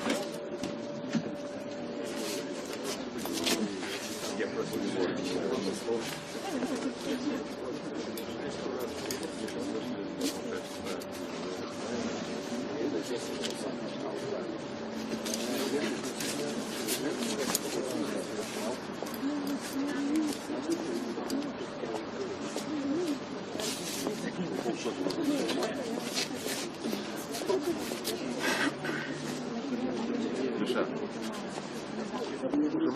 Миша,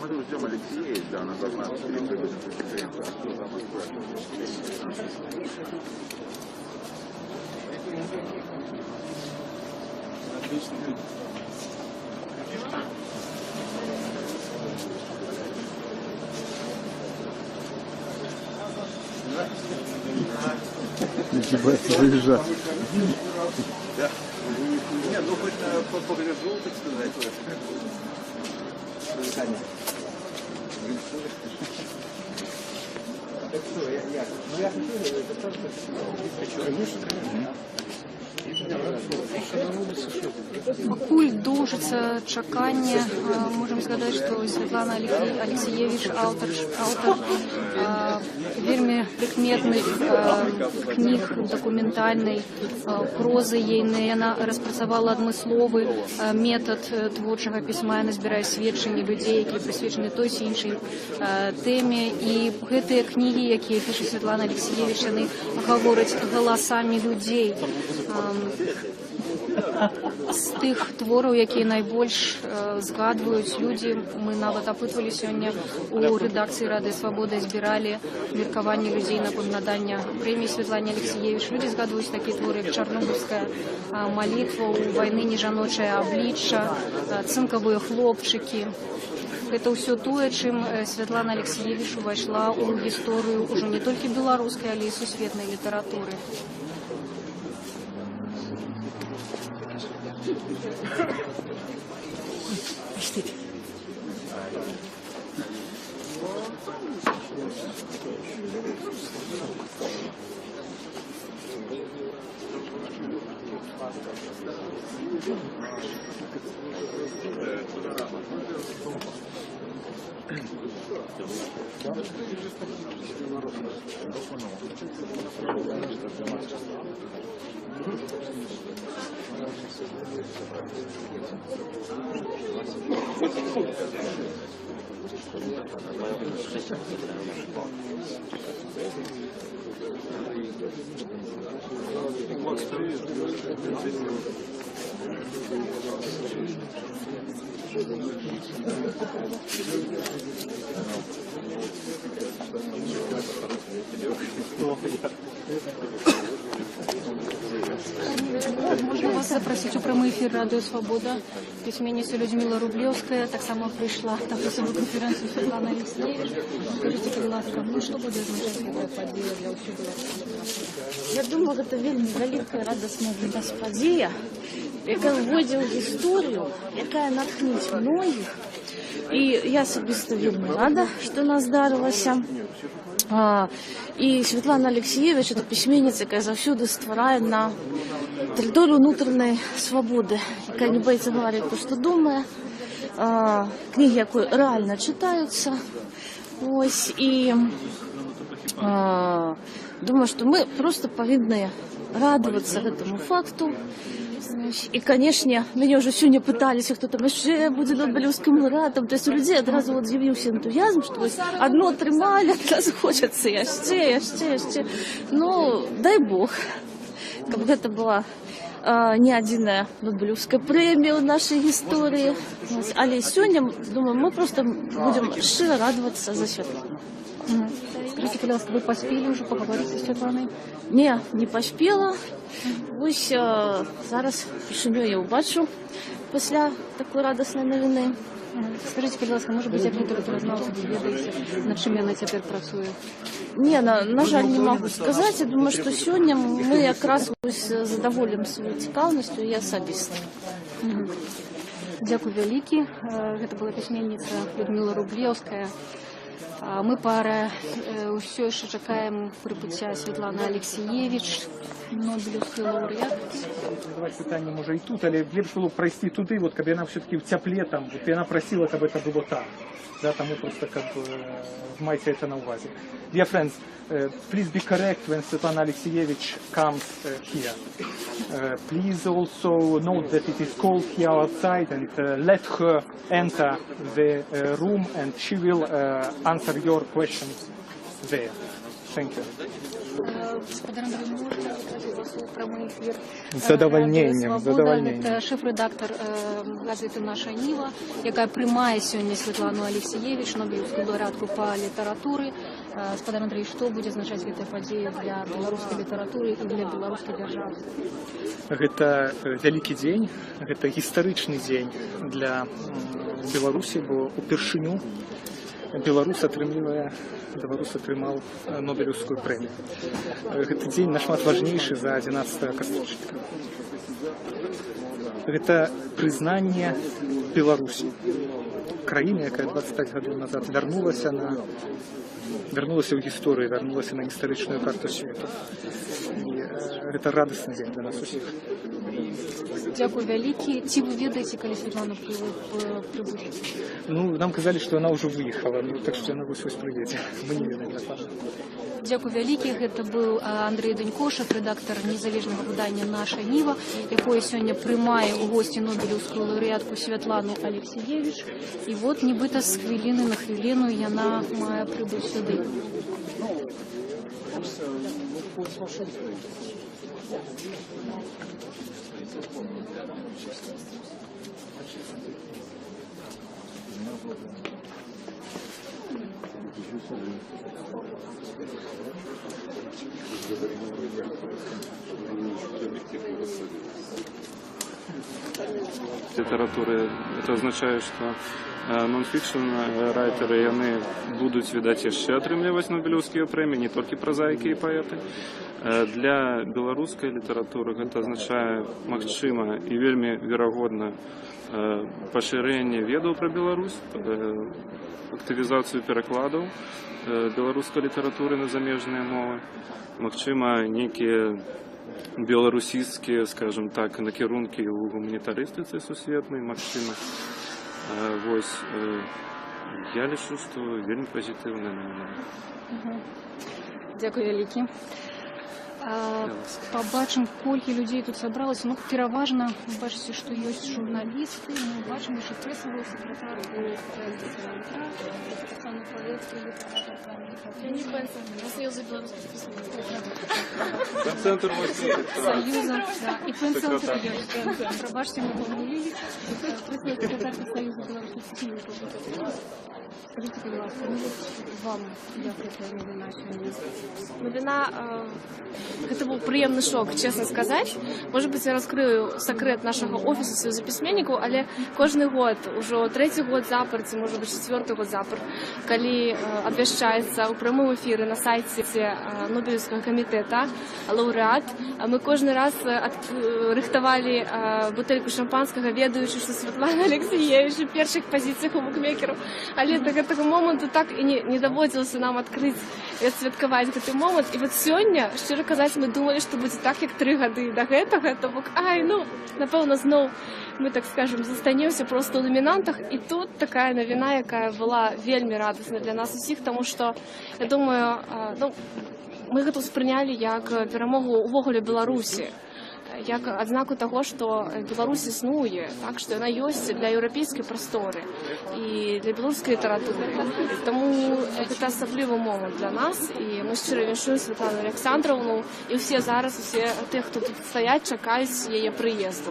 мы тут ждем Алексея, да, она должна перепрыгнуть на конференцию. А что там отлично. Начинается заезжать. Да. Нет, ну хоть погляжу, так сказать. Пакуль доўжыцца чаканне, можам сказаць, што Святлана Алексіевіч аўтар вельмі прыкметных кніг дакументальнай прозы ейнай. Яна распрацавала адмысловы метад творчага пісьма, яна збірае сведчанні людзей, якія прысвечаны той ці іншай тэме. І гэтыя кнігі, якія піша Святлана Алексіевіч, яны гавораць галасамі людзей. З тых твораў, якія найбольш згадваюць людзі, мы нават апытвалі сёння у рэдакцыі Радыё Свабода, збіралі меркаванне людзей на памнадання прэміі Святлане Алексіевіч. Людзі згадваюць такія творы, як «Чарнобыльская малітва», «У вайны нежаночае аблічча», «Цынкавыя хлопчыкі». Гэта ўсё тое, чым Святлана Алексіевіч увайшла ў гісторыю ўжо не толькі беларускай, але і сусветнай літаратуры. Можна вас запросити у прямий ефір Радіо Свобода. Письменниця Людмила Рублевская так само прийшла на пресову конференцію Світлана Алексеєвич. Скажіть, будь ласка, ну що буде означати така подія для усіх білорусів? Я думаю, це вельми велика радісна для нас подія, яка вводить в історію, яка натхнить многих. І я особисто вельми рада, що нас здарилося. І Світлана Алексеєвич – це письменниця, яка завжди створює на територію внутрішньої свободи, яка не боїться говорити те, що думає, книги, які реально читаються. Ось, і думаю, що ми просто повинні радуватися цьому факту. І, звісно, мене вже сьогодні питалися, хто там ще буде Нобелівським лауреатом. Тобто у людей одразу от з'явився ентузіазм, що ось одно отримали, одразу хочеться ще. Ну, дай Бог, щоб це була не одна Нобелівська премія у нашій історії. Але сьогодні, думаю, ми просто будемо щиро радуватися за Світлану. Скажите, пожалуйста, вы поспели уже поговорить с Светланой? Ні, не поспіла. Ось зараз Шумю я побачу після такої радісної новини. Скажите, пожалуйста, може бути, як літературознавці, ви ведаєте, над чим вона тепер працює? Ні, на жаль, не можу сказати. Я думаю, що сьогодні ми якраз задоволимо свою цікавністю і особисто. Дякую велике. Це була письменниця Людмила Рублевская. Ми пара все ще чекаємо прибуття Світлани Алексеєвич, Нобелівський лауреат. Задавати питання може і тут, але ліпше було б пройти туди, от, коли вона все-таки в теплі, там, от, і вона просила, щоб це було так. Да, тому просто майте це на увазі. Dear friends, please be correct when Svetlana Alexeyevich comes here. Please also note that it is cold here outside and let her enter the room and she will answer your questions there. Thank you. Господар Андрей, можно пригласить вас в прямой эфир? С задовольнением, Радио Свобода. Это шеф-редактор газети «Наша Ніва», яка приймає сьогодні Світлану Алексеєвич, Нобелівську лауреатку по літературі. Господар Андрей, що буде означати ця подія для білоруської літератури і для білоруської держави? Гэта вялікі дзень, гэта гістарычны дзень для Беларусі, бо упершыню Беларус атрымаў Нобелевскую прэмію. Гэты дзень нашмат важнейшы за 11 кастрычніка. Гэта прызнанне Беларусі, краіны, якая 25 гадоў назад вярнулася ў гісторыю, вярнулася на гістарычную карту свету. І гэта радасны дзень для нас усіх. Дякую вялікі. Ці вы ведаеце, калі Світлана прыбудзе? Ну, нам казалі, што яна ўжо выехала, так што яна вось прыедзе. Мы не ведаем, напэўна. Дякую вялікі. Гэта быў Андрей Данькоша, рэдактар незалежнага выдання «Наша Ніва», якое сёння прымае ў госці Нобелевскую лауреатку Святлану Алексеевич. І вот нібыта з хвіліны на хвіліну яна мае прыбыць сюды. Літератури. Це означає, що нон-фікшн райтери, яны будуць, відаць, яшчэ атрымліваць Нобелевскія прэміі, не толькі празаікі і паэты. Для беларускай літаратуры гэта азначае магчыма і вельмі верагодна пашырэнне ведаў пра Беларусь, актывізацыю перакладаў беларускай літаратуры на замежныя мовы, магчыма, нейкія беларусійскія, скажем так, накірункі ў гуманітарыстыцы сусветнай, магчыма. Вось, я лічу, што вельмі пазітыўная навіна. Дякую вялікі. Побачым, колькі людзей тут сабралася. Ну, пераважна, вы бачыце, што ёсць журналісты. Мы бачым яшчэ прэсавую сакратарку цэнтра, Оксану Павецкую, літаратарка. Не Пенсон, Союза белорусских письменников. Центр Союза, да. И Пен-центр ёсць. Прабачце, мы памылілі. Прэсавая сакратарка Союза беларускіх пісьменнікаў. Скажите, пожалуйста, ну вот вам як гэта навіна сёння? Навіна, гэта быў прыемны шок, честно сказать. Может быть, я раскрою секрет нашего офиса Союза письменников, але кожны год, уже третий год запар, ці, может быть, четвертый год запар, калі абвяшчаецца ў прямым эфіры на сайце Нобелевского комитета лауреат, мы кожны раз рыхтавалі бутэльку шампанскага, ведаючы, што Святлана Алексеевич у першых пазіцыях у букмекераў, але до гэтага моманту так і не даводзілася нам адкрыць і адсвяткаваць гэты момант. І вот сёння, шчыра казаць, мы думалі, што будзе так, як 3 гады да гэтага, то бок, напэўна, зноў мы, так скажем, застанемся просто ў номінантах. І тут такая навіна, якая была вельмі радасна для нас усіх, тому што, я думаю, мы гэта ўспрынялі як перамогу ўвогуле Беларусі, як адзнаку таго, што Беларусь існуе, так, што яна ёсць для еўрапейскай прасторы і для беларускай літаратуры. Таму гэта асаблівы момант для нас, і мы шчыра віншуем Святлану Александровну, і ўсе зараз, усе тых, хто тут стаяць, чакаюць яе прыезду.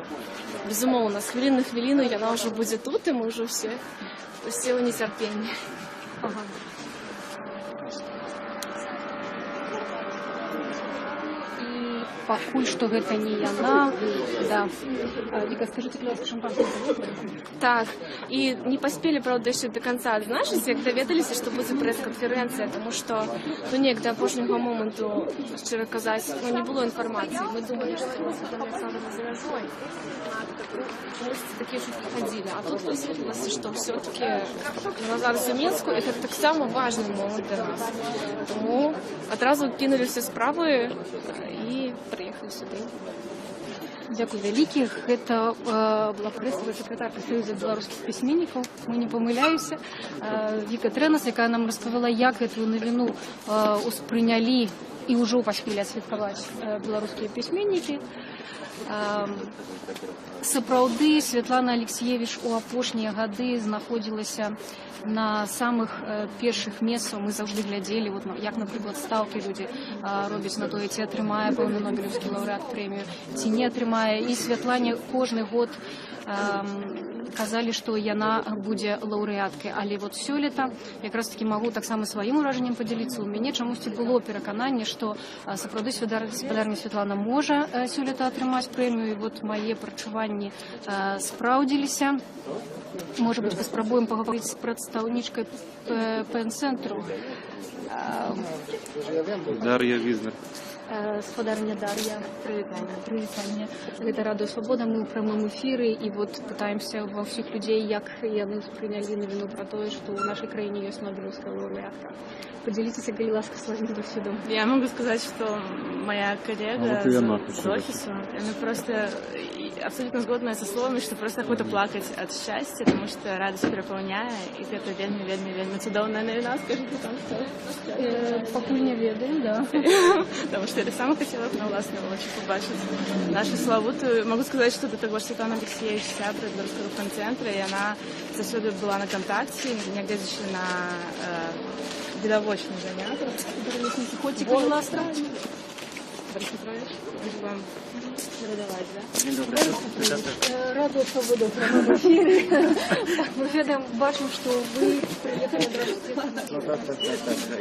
Безумоўна, з хвіліны на хвіліну яна ўжо будзе тут, і мы ўжо ўсе ў нецярпенні. Пакуль што гэта не яна. Да. Віка, скажите, пожалуйста, шампанское? Так, і не паспелі, правда, яшчэ до конца адзначыць, як даведаліся, што будзе прэс-канферэнцыя, тому што, неяк да апошняга моманту, шчыра казаць, не было інфармацыі. Мы думалі, што Святлана Александровна за мяжой. Такія чуткі хадзілі. А тут высветлілася, што все-таки яна зараз у Мінску, і гэта таксама важны момант для нас. Тому адразу кінулі ўсе справы і прыехалі сюды. Дзякуй вялікіх. Гэта была прэсавая сакратарка Союза беларускіх пісьменнікаў. Мы не памыляюся. Віка Трэнас, якая нам распавяла, як гэтую навіну успрынялі і ўжо паспелі асвяткаваць беларускія пісьменнікі. Сапраўды, Святлана Алексеевич у апошнія гады знаходзілася на самых першых месцах. Мы заўжды глядзелі, як, напрыклад, стаўкі людзі робяць на тое, ці атрымае пэўны нобелеўскі лаўрэат прэмію, ці не атрымае. І Святлане кожны год казалі, што яна будзе лаўрэаткай. Але вот сёлета, якраз таки магу таксама сваім уражаннем падзяліцца, у мяне чамусьці было перакананне, што сапраўды гаспадарня Святлана можа сёлета атрымаць прэмію, і вот мае прачуванні спраўдзіліся. Можа быць, паспрабуем пагаварыць з прадстаўнічкай Пен-цэнтру. Дар'я Візнер. Спадарня Дар'я, прывітанне. Гэта Радыё Свабода, мы ў прамым эфіры, і вот пытаемся ва ўсіх людзей, як яны ўспрынялі навіну пра тое, што ў нашай краіне ёсць нобелевская лаўрэатка. Поделитесь, калі ласка, своим досвідом. Я могу сказать, что моя коллега из офиса, она просто абсолютно згодная со словами, что просто охота плакать от счастья, потому что радость переполняет, и это вельмі цудоўная навіна, скажите там, что? Пакуль не ведаем, да. Потому что я сама хотела на власную очі побачить нашу славутую. Могу сказать, что до того, что Святлана Алексеевич сябра Белорусского фан-центра, и она заўсёды была на контакте, нягледзячы на відавочных занятках. Хоть и коли ласка. Борис Петрович, хочу вам передавать, да? Радыё Свабода ў прамым эфіры. Мы ведаем, бачым, што вы прыехалі адразу. Так.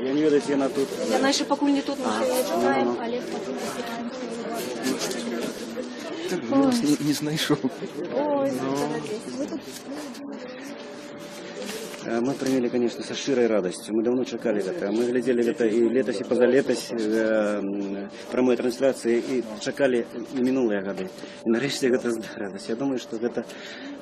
Я не ведаю, ці яна тут. Яна яшчэ пакуль не тут, мы яе чакаем, але пакуль не знайшов. Ой, Мы прыняли, конечно, со шчырай радасцю. Мы давно чакалі гэта. Мы глядзелі гэта і летась, і пазалетась прамой трансляцыі, і чакалі і мінулыя гады. І нарэшце гэта радасць. Я думаю, што гэта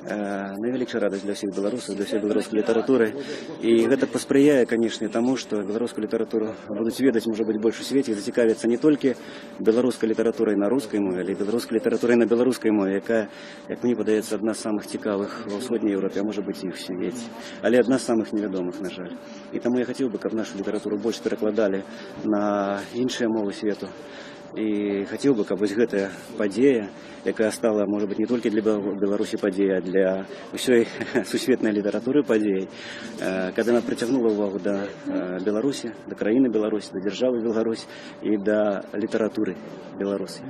найвялікшая радасць для ўсіх беларусаў, для ўсёй беларускай літаратуры. І гэта паспрыяе, канешне, таму, што беларускую літаратуру будуць ведаць, можа быць, больш у свеце, і зацікавіцца не толькі беларускай літаратурай на рускай мове, але і беларускай літаратурай на беларускай мове, якая, як мне падаецца, адна з самых цікавых ва ўсходняй Еўропе, а можа быць, і ў свеце. Але одна з самых невядомых, на жаль. І таму я хацеў бы, каб нашу літаратуру больш перакладалі на іншыя мовы свету. І хацеў бы, каб вось гэтая падзея, якая стала, можа быць, не толькі для Беларусі падзея, а для ўсёй сусветнай літаратуры падзеяй, каб яна прыцягнула ўвагу да Беларусі, да краіны Беларусь, да дзяржавы Беларусь і да літаратуры Беларусі.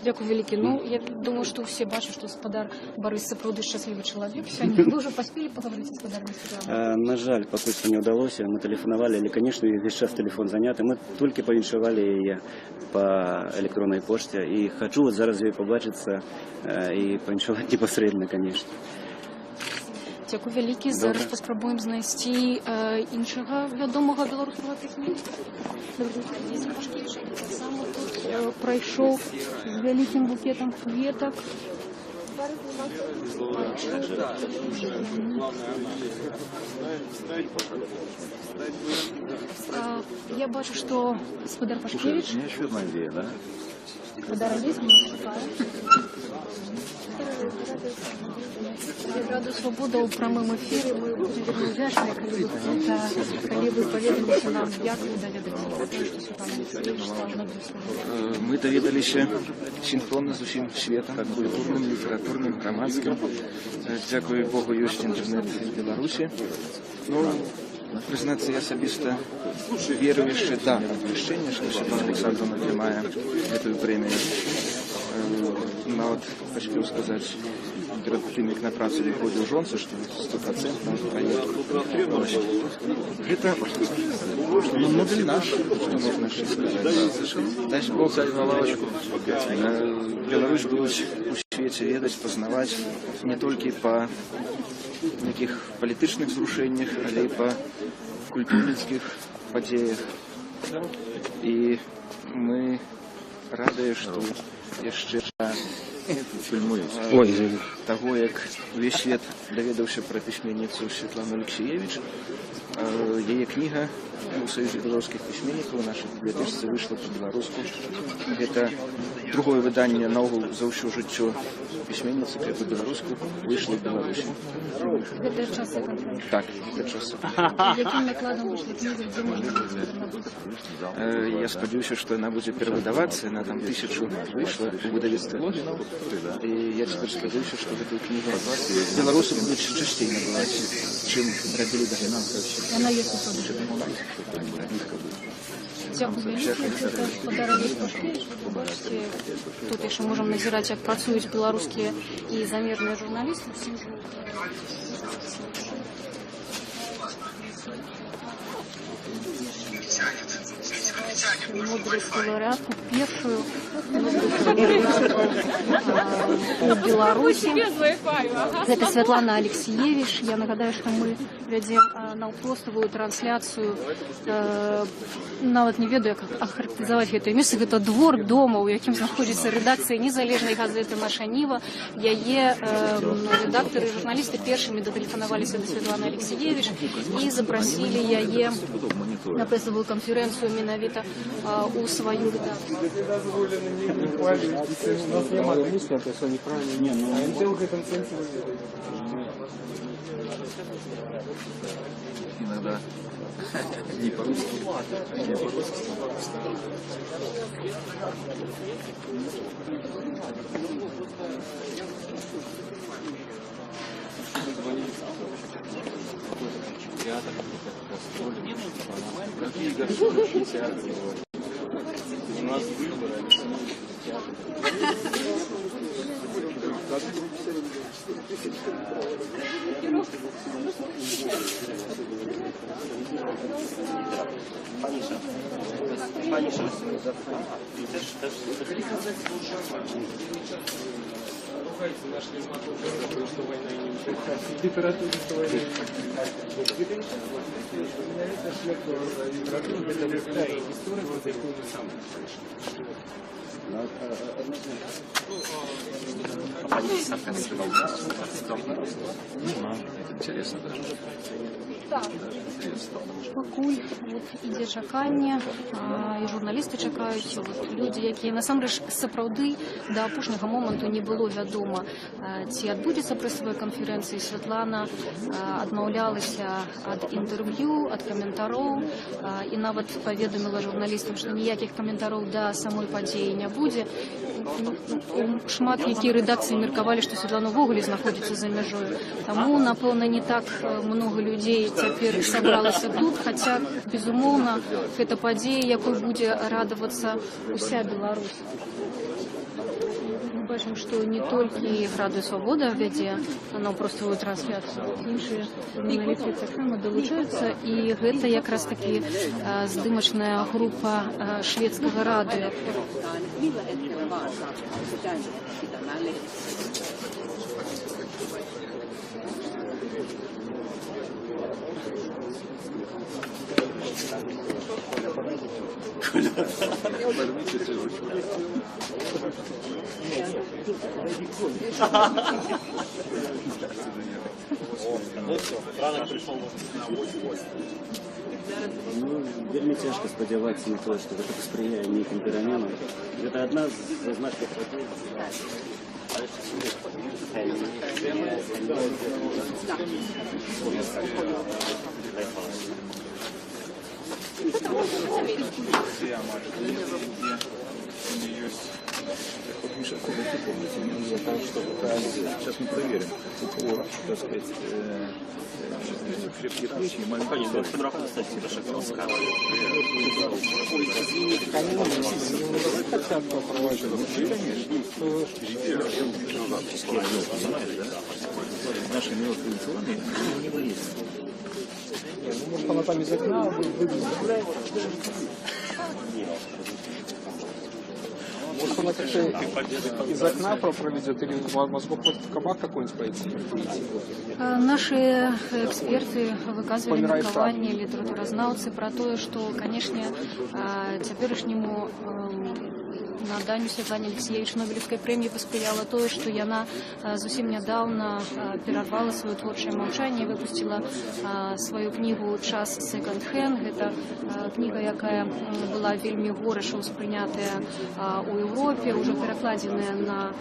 Дякую вялікі. Ну, я думаю, што ўсе бачаць, што гаспадар Барыс сапраўды шчаслівы чалавек. Сёння вы ўжо паспелі пагаварыць з гаспадарам Святланай? На жаль, пакуль што не ўдалося. Мы тэлефанавалі, але, канешне, увесь час тэлефон заняты. Мы толькі павіншавалі яе па электроннай пошце. І хачу вот зараз ёй пабачыцца і павіншаваць непасрэдна, канешне. Дякую вялікі. Зараз паспрабуем знайсці іншага вядомага беларускага пісьменніка. Леся Пашкевіч таксама тут прайшоў з вялікім букетам кветак. Я бачу, што гаспадар Пашкевіч. Мне еще одна идея, да? Гаспадар есть, мы шукаем. Радыё Свабода ў прамым эфіры. Мы будзем вельмі ўдзячныя, калі вы паведаміце нам, як вы даведаліся пра тое, што Святлана Алексеевич стала на Беларусі. Мы даведаліся синхронно з усім светом, культурным, літаратурным, грамадскім. Дзякуй Богу, ёсць інтэрнэт в Беларусі. Ну, прызнацца, я асабіста веру яшчэ да абвяшчэння, што Святлана Александровна атрымае гэтую прэмію. Нават хачу сказаць, перад прымік на працу выходзіў жонцы, што 100% праект. Гэта модуль наш, што можна яшчэ сказаць. Дай Бог Беларусь будуць у свеце ведаць, пазнаваць не толькі па нейкіх палітычных зрушэннях, але і па культурніцкіх падзеях. І мы радыя, што яшчэ таго, як увесь свет даведаўся пра пісьменніцу Святлану Алексеевич, яе кніга у Саюзе беларускіх пісьменнікаў у нашай бібліятэцы выйшла па-беларуску. Гэта другое выданне наогул за ўсё жыццё пісьменніцы, якая па-беларуску выйшла ў Беларусі. Гэта часы канферэнцыі? Так, гэта часы. Якім накладам выйшла кніга? Я спадзяюся, што яна будзе перавыдавацца, яна там 1000 выйшла у выдавецтве Логіна. І я цяпер спадзяюся, што гэтую кнігу беларусы будуць часцей набываць, чым рабілі да яна. Яна ёсць у продажы. Дякую вялікі. Гэта гаспадар Леся Пашкевіч. Вы бачыце, тут яшчэ можам назіраць, як працуюць беларускія і замежныя журналісты. Нобелевскую лауреатку, першую у Беларусі. Гэта Святлана Алексеевич. Я нагадаю, што мы вядзем наўпроставую трансляцыю. Нават не ведаю, як ахарактарызаваць гэтае месца. Гэта двор дома, у якім знаходзіцца рэдакцыя незалежнай газеты «Наша Ніва». Яе рэдактары і журналісты першымі датэлефанаваліся да Святланы Алексеевич і запрасілі яе на прэсавую канферэнцыю менавіта у сваю рэдакцію. Иногда не по-русски, не по-русски. Театр, гастроли, какие гастроли, театры. У нас выборы, Нашли знакомые, что война не мешает. Литература, что война не мешает. Это шлях литературы, это история, вот такой же самый. Интересно даже. Пакуль вот ідзе чаканне, і журналісты чакаюць, людзі, якія насамрэч сапраўды да апошняга моманту не было вядома, ці адбудзецца прэсавая канферэнцыя. Святлана адмаўлялася ад інтэрв'ю, ад каментароў, і нават паведаміла журналістам, што ніякіх каментароў да самой падзеі не будзе. Шмат якія рэдакцыі меркавалі, што Святлана ўвогуле знаходзіцца за мяжою. Таму, напэўна, не так много людзей цяпер сабралася тут, хаця, безумоўна, гэта падзея, якой будзе радавацца уся Беларусь. Мы бачым, што не толькі Радыё Свабода вядзе наўпростую трансляцыю, іншыя журналісты таксама далучаюцца, і гэта якраз такі здымачная група шведскага радыё. Ну, вельмі цяжка спадзявацца на тое, што гэта паспрыяе нейкім пераменам. Гэта адна з знакаў Сейчас мы проверим. Упор, так сказать, крепкие плечи и маленькие наши мелкие целые не вылезут. Может, она там из окна выглядит. Может, она как-то из окна проведет или возможно в кабак какой-нибудь пойти? Наши эксперты выказывали меркаванне, літаратуразнаўцы пра тое, што, канешне, цяперашняму наданню Святлане Алексеевич Нобелевской прэміі паспрыяла тое, што яна зусім нядаўна перарвала сваё творчае маўчанне, выпусціла сваю кнігу «Час секонд-хенд». Гэта кніга, якая была вельмі горача ўспрынятая ў Еўропе, ўжо перакладзеная на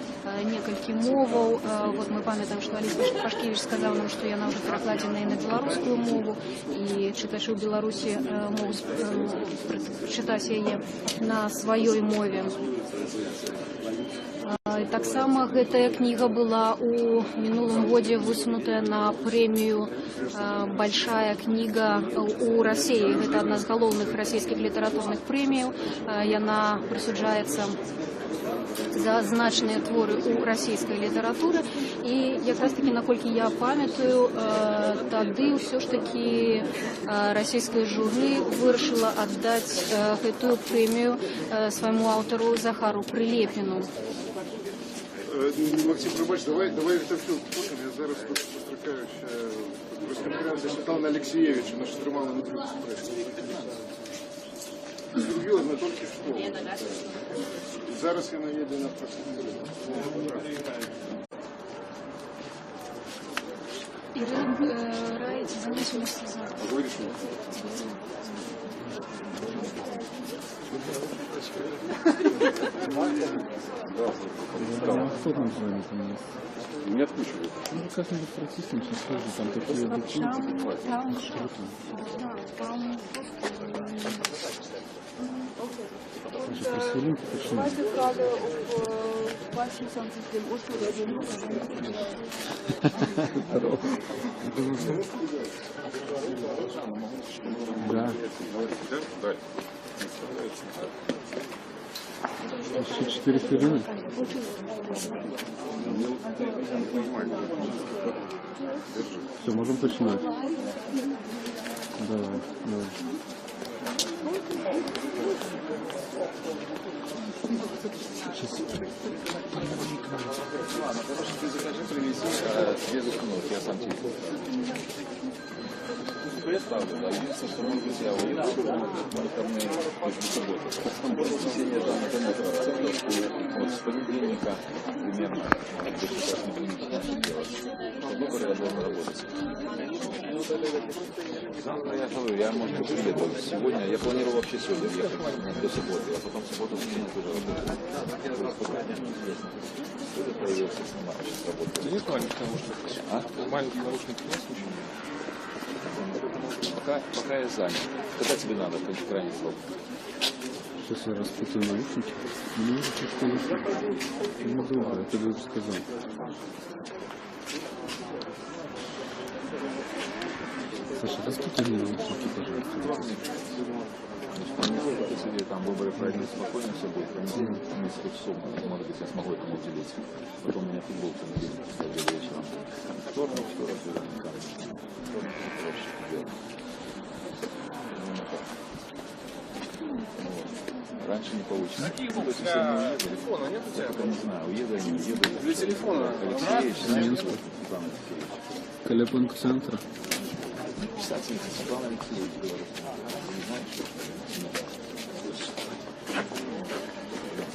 некалькі моваў. Вот мы памятаем, што Аліса Пашкевіч сказаў нам, што яна ўжо перакладзеная і на беларускую мову, і чытачы ў Беларусі могуць чытаць яе на сваёй мове. Таксама гэтая кніга была у мінулым годзе высунутая на прэмію «Большая кніга» у Расіі. Гэта адна з галоўных расійскіх літаратурных прэміяў. Яна прысуджаецца за значныя творы ў расійскай літаратуры. І якраз такі, наколькі я памятаю, тады ўсё ж такі расійскае журы вырашыла аддаць гэтую прэмію свайму аўтару Захару Прилепіну. Максим, пробач, давай это все потім. Я зараз тут зустрічаюся прес-конференція Світлани Алексієвич, наша тримала на трьох пресі. Серйозно, тільки що. Зараз я наїду на прес-конференцію. І ви раєте занесеності завтра? Вирішили. Кто там звонит у меня? Не откручивают. Ну, как-нибудь протиснемся, слушай, там такие документы. Слушай, просвелинки почему? Да. Еще 4 хвилины. Все, можем начинать. Давай. Сейчас. Ты закажи, принеси, без установки, я сам тебе. представлю, да. Единственное, что, может быть, я уеду на выходные, то есть в субботу. В воскресенье там на демократ, вот с понедельника примерно до часа не примите наше дело. В выборы я должен работать. Завтра я говорю, я, может быть, приеду. Сегодня, я планировал вообще сегодня ехать до субботы, а потом в субботу воскресенье тоже работать. Пока неизвестно. Кто-то появился, снимаю, сейчас работаю. Нет маленьких наушников? А? Маленьких наушников нет случайно? Пока я занят. Когда тебе надо, хоть крайний срок? Сейчас я распутаю наушники. Мне уже почти не доброе, это я уже сказал. Саша, распутай мне наушники, пожалуйста. Если там выборы пройдут спокойно, все будет. Несколько часов, может быть, я смогу этому уделить. Потом у меня футболка на день поставили вечером. Вторник, наверняка. Вторник проще делать. Раньше не получится. Для телефона нет у тебя? Я пока не знаю, уеду я не уеду. Для телефона. Алексеевич, Минск. Колепонг центра. Писатель Светлана Алексеевич говорит. Не знаешь, что это?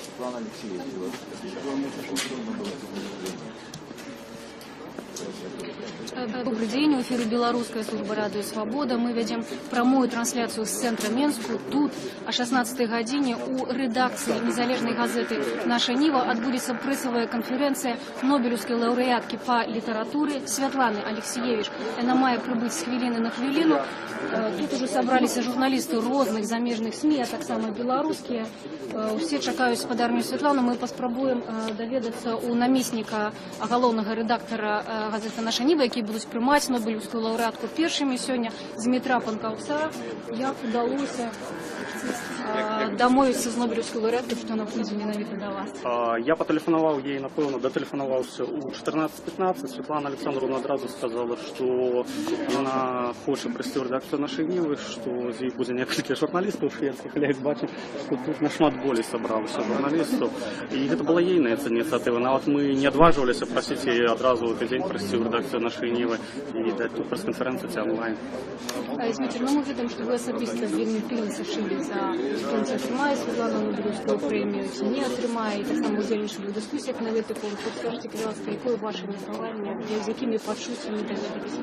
Светлана Алексеевич говорит. Добрый день, в эфире белорусская служба радио «Свобода». Мы ведем прамую трансляцию з цэнтра Менску. Тут о 16 гадзіне у рэдакцыі незалежнай газеты «Наша Нива» адбудзецца прэсавая канферэнцыя нобелеўскай лаўрэаткі па літаратуры Святланы Алексеевич. Яна мае прыбыць з хвіліны на хвіліну. Тут уже сабраліся журналісты розных замежных СМІ, а таксама беларускія. Усе чакаюць спадарню Святлану. Мы паспрабуем даведацца у намесніка галоўнага рэдактара газеты «Наша Нива», які будуць прымаць нобелеўскую лаўрэатку першымі сёння, з Дмітра Панкаўца, як удалося дамовіцца з нобелеўскай лаўрэаткай, што яна прыйдзе менавіта да вас. Я патэлефанаваў ей, напэўна, датэлефанаваўся ў 14:15. Святлана Александровна адразу сказала, што яна хоча прыйсці ў рэдакцыю «Нашай Нівы», што з іх будзе некалькі журналістаў шведскіх, але бачыць, што тут нашмат болей сабралася журналістаў. І гэта была ейная ініцыятыва. Нават мы не адважваліся прасіць яе адразу ў гэты дзень прыйсці ў рэдакцыю «Нашай Нівы» і даць тут прэс-канферэнцыю ці онлайн. Дмитрий, мы ведаем, што вы асабіста вельмі пільна сачылі за тым, ці атрымае Святлана нобелеўскую прэмію, ці не атрымае, і таксама удзельнічалі ў дыскусіях на гэты конт. Скажыце, калі ласка, якое ваше меркаванне, з якімі пачуццямі даведаліся?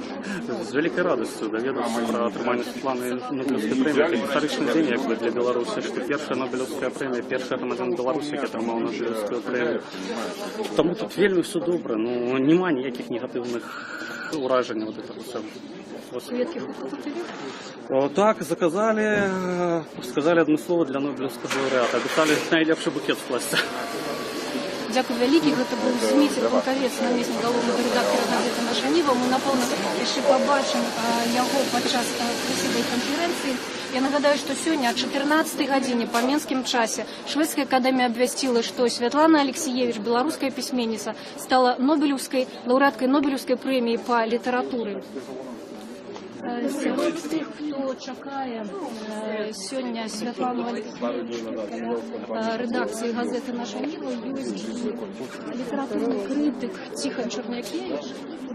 З вялікай радасцю даведацца пра атрыманне Святланы нобелеўскай прэміі. Гэта гістарычны дзень, як бы для Беларусі, што першая нобелеўская прэмія, першы грамадзян Беларусі, які атрымаў нобелеўскую прэмію. Таму тут вельмі ўсё добра, ну няма ніякіх негатыўных уражанняў ад этого ўсё. Кветкі фотографіі? Так, сказали адмыслова для нобелеўскага лаўрэата. Абяцалі найлепшы букет скласці. Дзякуй вялікі, гэта быў Дмітрий Панкавец, намеснік галоўнага рэдактара газеты «Наша Нива». Мы, напэўна, яшчэ пабачым яго падчас прэсавай канферэнцыі. Я нагадаю, што сёння о 14 гадзіне па менскім часе Шведская акадэмія абвясціла, што Святлана Алексеевич, беларуская пісьменніца, стала лаўрэаткай нобелеўскай прэміі па літаратуры. Сярод тых, хто чакае сёння Святлану Алексеевич рэдакцыі газеты «Наша Нива», ёсць літаратурны крытык Ціхан Чарнякевіч.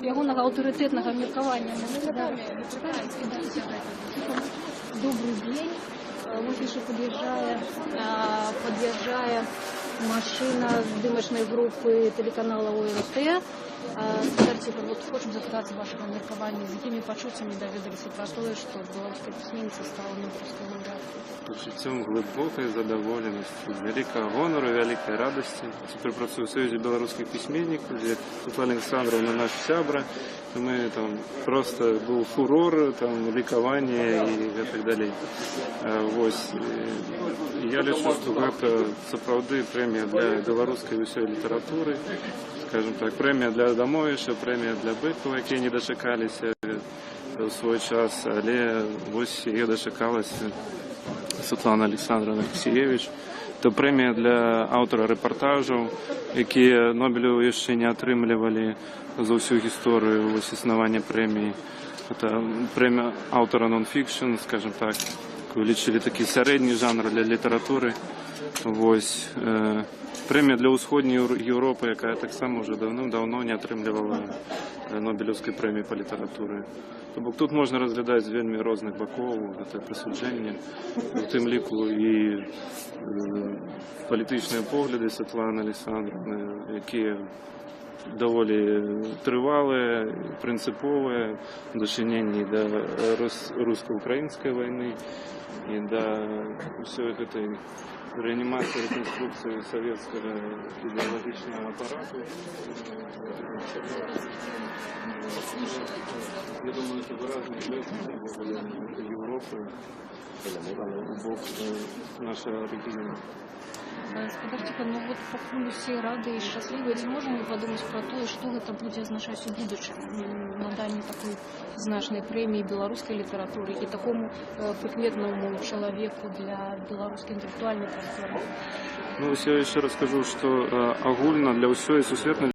Ягонага аўтарытэтнага меркавання. Добрый день. Вот еще подъезжая машина дымочной группы телеканала ОРТ. Скажите, вот хочем запытаться вашего меркования, з якімі пачуццямі даведаліся пра тое, што беларуская пісьменніца стала нобелеўскай лаўрэаткай? Пачуццём глыбокай задаволенасці, вялікага гонару, вялікай радасці. Цяпер працую ў Саюзе беларускіх пісьменнікаў, дзе Светлана Александровна наш сябра. Мы там просто быў фурор, там лікаванне і гэтак далей. Вось. Я лічу, што гэта сапраўды прэмія для беларускай усёй літаратуры. Скажем так, прэмія для Адамовіча, прэмія для Быкова, якія не дачакаліся ў свой час, але вось яе дачакалася Светлана Александровна Алексеевич. Это прэмія для аўтара рэпартажаў, якія Нобелеву яшчэ не атрымлівалі за ўсю гісторыю існавання прэміі. Это прэмія аўтара нон-фікшн, скажем так, лічылі такі сярэдні жанр для літаратуры. Вось. Прэмія для ўсходняй Еўропы, якая таксама ўжо даўным-даўно не атрымлівала Нобелеўскай прэміі па літаратуры. То бок тут можна разглядаць з вельмі розных бакоў гэтае прысуджэнне, у тым ліку і палітычныя погляды Святланы Александровны, якія даволі трывалыя, прынцыповыя у дачыненні да руска-украінскай вайны і да ўсёй гэтай реанимация, реконструкции советского идеологического аппарата. Я думаю, это выразный жест Европы, бок нашего региона. Скажите, ну вот пакуль усе рады і шчаслівыя, ці можам мы падумаць пра тое, што гэта будзе азначаць у будучым наданне такой значнай прэміі беларускай літаратуры і такому прыкметнаму чалавеку для беларускай інтэлектуальнай прасторы? Ну, я еще раз скажу, что агульно для ўсёй сусветнай